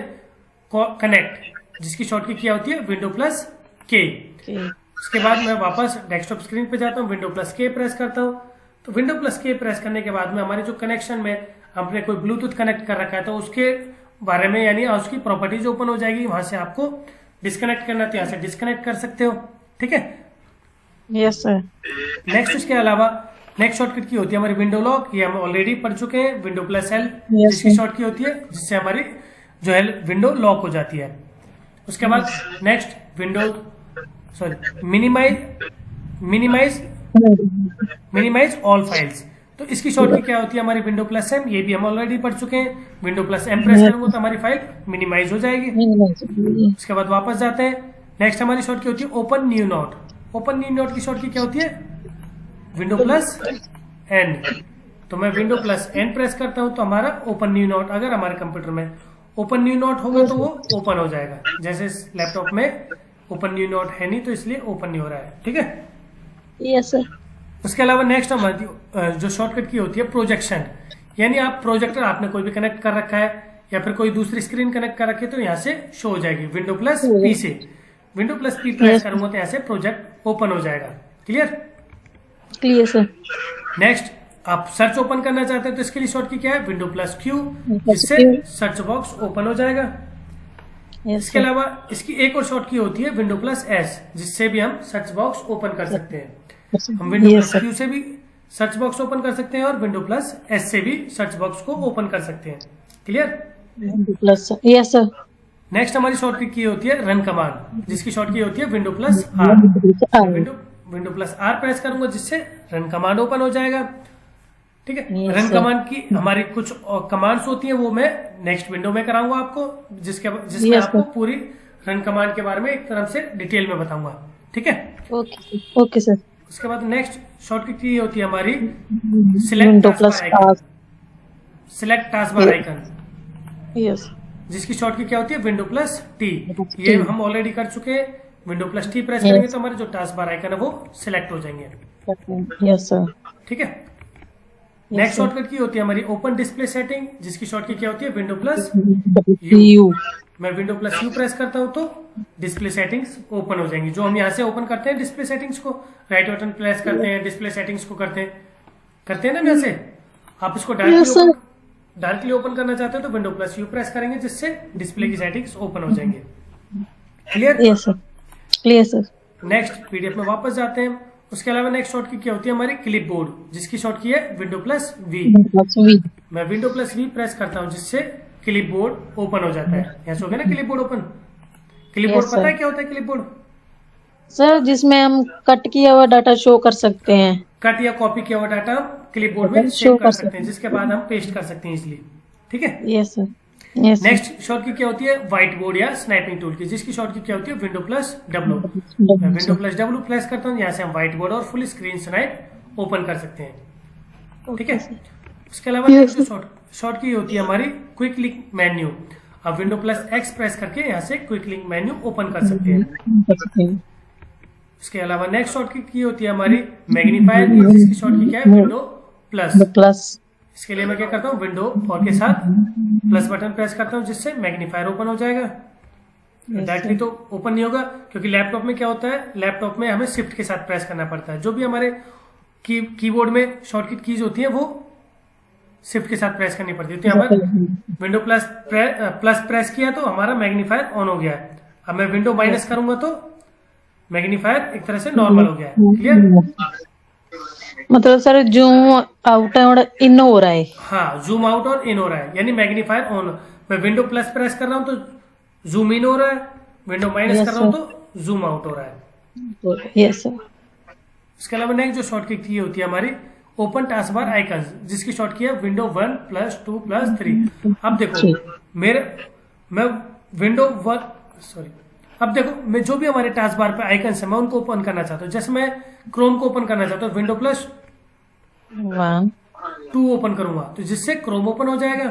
A: कनेक्ट, जिसकी शॉर्टकट की होती है विंडो प्लस के। उसके बाद मैं वापस डेस्कटॉप स्क्रीन पे जाता हूँ, विंडो प्लस के प्रेस करता हूँ। तो विंडो प्लस के प्रेस करने के बाद में हमारे जो कनेक्शन में हमने कोई ब्लूटूथ कनेक्ट कर रखा है तो उसके बारे में यानी उसकी प्रॉपर्टीज ओपन हो जाएगी। वहां से आपको डिस्कनेक्ट करना है तो यहाँ से डिस्कनेक्ट कर सकते हो। ठीक है,
B: यस सर।
A: नेक्स्ट उसके अलावा नेक्स्ट शॉर्टकट की होती है हमारी विंडो लॉक, ये हम ऑलरेडी पढ़ चुके हैं। विंडो प्लस एल
B: Yes,
A: जिसकी
B: sir.
A: शॉर्ट की होती है जिससे हमारी जो है विंडो लॉक हो जाती है। उसके बाद next window minimize all files, तो इसकी शॉर्ट की क्या होती है हमारी विंडो प्लस एम, ये भी हम ऑलरेडी पढ़ चुके हैं। विंडो प्लस एम प्रेस करूंगा तो हमारी फाइल मिनिमाइज हो जाएगी। उसके बाद वापस जाते हैं, नेक्स्ट हमारी शॉर्ट की होती है open new note. Open new note की शॉर्ट की क्या होती है विंडो प्लस एन, तो मैं विंडो प्लस एन प्रेस करता हूं तो हमारा ओपन न्यू नोट, अगर हमारे कंप्यूटर में ओपन न्यू नोट होगा तो वो ओपन हो जाएगा। जैसे लैपटॉप में ओपन न्यू नोट है नहीं तो इसलिए ओपन नहीं हो रहा है। ठीक है,
B: यस सर।
A: उसके अलावा नेक्स्ट हमारी जो शॉर्टकट की होती है प्रोजेक्शन, यानी आप प्रोजेक्टर आपने कोई भी कनेक्ट कर रखा है या फिर कोई दूसरी स्क्रीन कनेक्ट कर रखी है तो यहाँ से शो हो जाएगी विंडो प्लस पी से। विंडो प्लस पी प्रेस करूंगा तो यहाँ से प्रोजेक्ट ओपन हो जाएगा। Clear
B: clear sir.
A: नेक्स्ट आप सर्च ओपन करना चाहते हैं तो इसके लिए शॉर्ट की क्या है विंडो प्लस क्यू, जिससे सर्च बॉक्स ओपन हो जाएगा।
B: यस
A: इसके अलावा इसकी एक और शॉर्ट की होती है विंडो प्लस एस, जिससे भी हम सर्च बॉक्स ओपन कर सकते हैं। हम विंडो प्लस क्यू से भी सर्च बॉक्स ओपन कर सकते हैं और विंडो प्लस एस से भी सर्च बॉक्स को ओपन कर सकते हैं। Clear,
B: plus yes sir.
A: Next हमारी शॉर्ट की होती है रन कमांड, जिसकी शॉर्ट की होती है window plus R. Window plus R press करूंगा जिससे रन कमांड ओपन हो जाएगा। ठीक है,
B: Yes,
A: रन
B: sir.
A: कमांड की हमारी कुछ कमांड्स होती हैं वो मैं नेक्स्ट विंडो में कराऊंगा आपको, जिसमें
B: Yes,
A: आपको
B: sir.
A: पूरी रन कमांड के बारे में एक तरफ से डिटेल में बताऊंगा। ठीक है,
B: ओके ओके सर।
A: उसके बाद नेक्स्ट शॉर्टकट की होती है हमारी
B: window plus
A: select task bar icon,
B: yes
A: जिसकी शॉर्ट की क्या होती है विंडो प्लस टी। ये हम ऑलरेडी कर चुके हैं। विंडो प्लस टी प्रेस करेंगे तो हमारे जो टास्क बार आइकन है वो सिलेक्ट हो जाएंगे।
B: Yes sir.
A: ठीक है, नेक्स्ट शॉर्टकट की होती है हमारी ओपन डिस्प्ले सेटिंग, जिसकी शॉर्ट की क्या होती है विंडो प्लस
B: यू।
A: मैं विंडो प्लस यू प्रेस करता हूं तो डिस्प्ले सेटिंग्स ओपन हो जाएंगी। जो हम यहाँ से ओपन करते हैं डिस्प्ले सेटिंग्स को, राइट बटन प्रेस करते हैं डिस्प्ले सेटिंग्स को करते हैं ना वैसे। आप इसको डायरेक्टली ओपन करना चाहते हो तो विंडो प्लस यू प्रेस करेंगे जिससे डिस्प्ले की सेटिंग्स ओपन हो जाएंगे। Clear,
B: yes sir. Clear sir.
A: Next PDF में वापस जाते हैं। उसके अलावा नेक्स्ट शॉर्ट की क्या होती है हमारी क्लिप बोर्ड, जिसकी शॉर्ट की है विंडो प्लस वी। मैं विंडो प्लस वी प्रेस करता हूं जिससे क्लिप बोर्ड ओपन हो जाता है। यहाँ से हो गया ना clip board open. Clip board पता है क्या होता है क्लिप बोर्ड
B: सर? जिसमें हम कट किया हुआ डाटा शो कर सकते हैं।
A: कट या कॉपी किया हुआ डाटा क्लिप बोर्ड में सेव कर सकते हैं, जिसके बाद हम पेस्ट कर सकते हैं इजिली। ठीक है,
B: yes sir. Yes
A: next short की क्या होती है व्हाइट बोर्ड या स्नैपिंग टूल की, जिसकी शॉर्ट की क्या होती है विंडो प्लस डब्ल्यू। मैं विंडो प्लस डब्ल्यू प्रेस करता हूँ, यहाँ से हम व्हाइट बोर्ड और फुल स्क्रीन स्नैप ओपन कर सकते हैं। ठीक है, उसके अलावा नेक्स्ट शॉर्ट की होती है हमारी क्विक लिंक मेन्यू। अब विंडो प्लस एक्स प्रेस करके यहाँ से क्विक लिंक मेन्यू ओपन कर सकते हैं। उसके अलावा नेक्स्ट शॉर्ट की होती है हमारी मैग्नीफायर, जिसकी शॉर्ट की क्या है विंडो प्लस। इसके लिए मैं क्या करता हूँ विंडो और के साथ प्लस बटन प्रेस करता हूँ जिससे मैग्नीफायर ओपन हो जाएगा। डायरेक्टली तो ओपन नहीं होगा क्योंकि लैपटॉप में क्या होता है, लैपटॉप में हमें शिफ्ट के साथ प्रेस करना पड़ता है। जो भी हमारे कीबोर्ड में शॉर्टकट कीज होती है वो शिफ्ट के साथ प्रेस करनी पड़ती है। तो यहाँ पर विंडो प्लस प्रेस किया तो हमारा मैग्नीफायर ऑन हो गया है। अब मैं विंडो माइनस करूंगा तो मैग्नीफायर एक तरह से नॉर्मल हो गया है। क्लियर,
B: मतलब सर जूम आउट और इन हो रहा है।
A: हाँ, जूम आउट और इन हो रहा है यानी मैग्नीफायर ऑन। मैं विंडो प्लस प्रेस कर रहा हूं तो जूम इन हो रहा है, विंडो माइनस कर रहा हूं तो जूम आउट हो रहा है।
B: Yes sir.
A: इसके अलावा नेक्स्ट जो शॉर्टकट की होती है हमारी ओपन टास्क बार आइकन, जिसकी शॉर्ट की है विंडो 1 प्लस 2 प्लस 3। अब देखो अब देखो मैं जो भी हमारे टास्क बार पे आइकन है मैं उनको ओपन करना चाहता हूँ। जैसे मैं क्रोम को ओपन करना चाहता हूँ विंडो प्लस 2 ओपन करूंगा तो जिससे क्रोम ओपन हो जाएगा।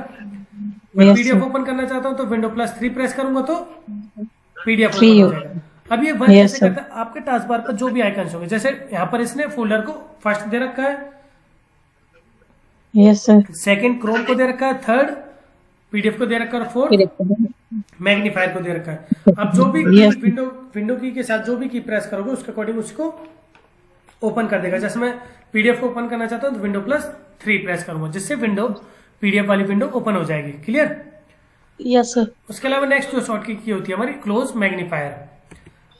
A: मैं पीडीएफ ओपन करना चाहता हूँ तो विंडो प्लस 3 प्रेस करूंगा तो पीडीएफ ओपन हो जाएगा। अब ये वर्क कैसे करता है, आपके टास्क बार पर जो भी आइकन होंगे, जैसे यहाँ पर इसने फोल्डर को फर्स्ट दे रखा है,
B: यस सर।
A: सेकंड क्रोम को दे रखा है, थर्ड पीडीएफ को दे रखा है, फोर्थ मैग्नीफायर को दे रखा है। अब जो भी की
B: Yes.
A: विंडो की के साथ जो भी की प्रेस करोगे उसके अकॉर्डिंग उसको ओपन कर देगा। जैसे मैं पीडीएफ को ओपन करना चाहता हूँ तो Window+3 प्रेस करूंगा, जिससे पीडीएफ वाली विंडो ओपन हो जाएगी। क्लियर?
B: Yes sir.
A: उसके अलावा नेक्स्ट जो शॉर्टकट की होती है हमारी क्लोज मैग्नीफायर।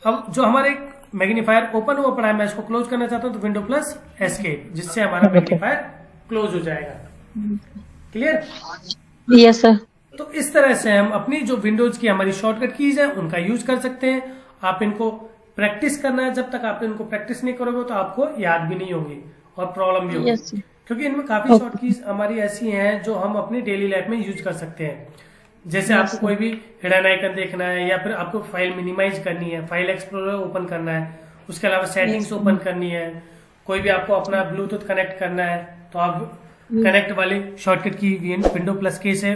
A: अब जो हमारे मैग्नीफायर ओपन हुआ पड़ा है, मैं इसको क्लोज करना चाहता हूँ तो Window+Escape, जिससे हमारा मैग्नीफायर क्लोज हो जाएगा। क्लियर?
B: Yes sir.
A: तो इस तरह से हम अपनी जो विंडोज की हमारी शॉर्टकट कीज है उनका यूज कर सकते हैं। आप इनको प्रैक्टिस करना है, जब तक आप इनको प्रैक्टिस नहीं करोगे तो आपको याद भी नहीं होगी और प्रॉब्लम भी होगी।
B: Yes.
A: क्योंकि इनमें काफी शॉर्ट कीज हमारी ऐसी हैं जो हम अपनी डेली लाइफ में यूज कर सकते हैं। जैसे आपको कोई भी हिडन आइकन देखना है, या फिर आपको फाइल मिनिमाइज करनी है, फाइल एक्सप्लोरर ओपन करना है, उसके अलावा सेटिंग्स ओपन करनी है, कोई भी आपको अपना ब्लूटूथ कनेक्ट करना है, तो आप कनेक्ट वाली शॉर्टकट की Window+K से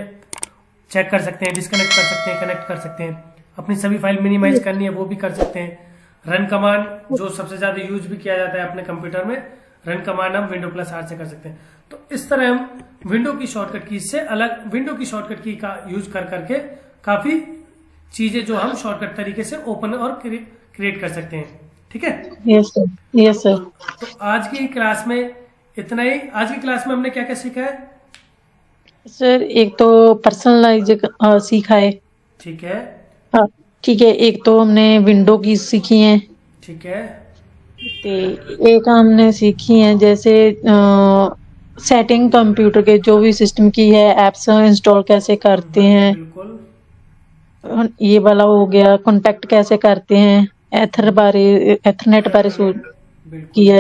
A: चेक कर सकते हैं, डिस्कनेक्ट कर सकते हैं, कनेक्ट कर सकते हैं। अपनी सभी फाइल मिनिमाइज करनी है वो भी कर सकते हैं। रन कमांड जो सबसे ज्यादा यूज भी किया जाता है अपने कंप्यूटर में, रन कमांड हम Window+R से कर सकते हैं। तो इस तरह हम विंडो की शॉर्टकट की से अलग विंडो की शॉर्टकट की का यूज कर करके काफी चीजें जो हम शॉर्टकट तरीके से ओपन और क्रिएट कर सकते हैं। ठीक है?
B: Yes sir. Yes sir.
A: तो आज की क्लास में इतना ही। आज की क्लास में हमने क्या क्या सीखा है?
B: सर एक तो पर्सनलाइज सीखा है।
A: ठीक है,
B: हाँ, ठीक है। एक तो हमने विंडो की सीखी है,
A: ठीक है,
B: ते एक हमने सीखी है जैसे सेटिंग कंप्यूटर के जो भी सिस्टम की है, एप्स इंस्टॉल कैसे करते हैं,
A: बिल्कुल
B: ये वाला हो गया। कॉन्टेक्ट कैसे करते हैं, एथरनेट बारे की
A: बिल्कुल।
B: है।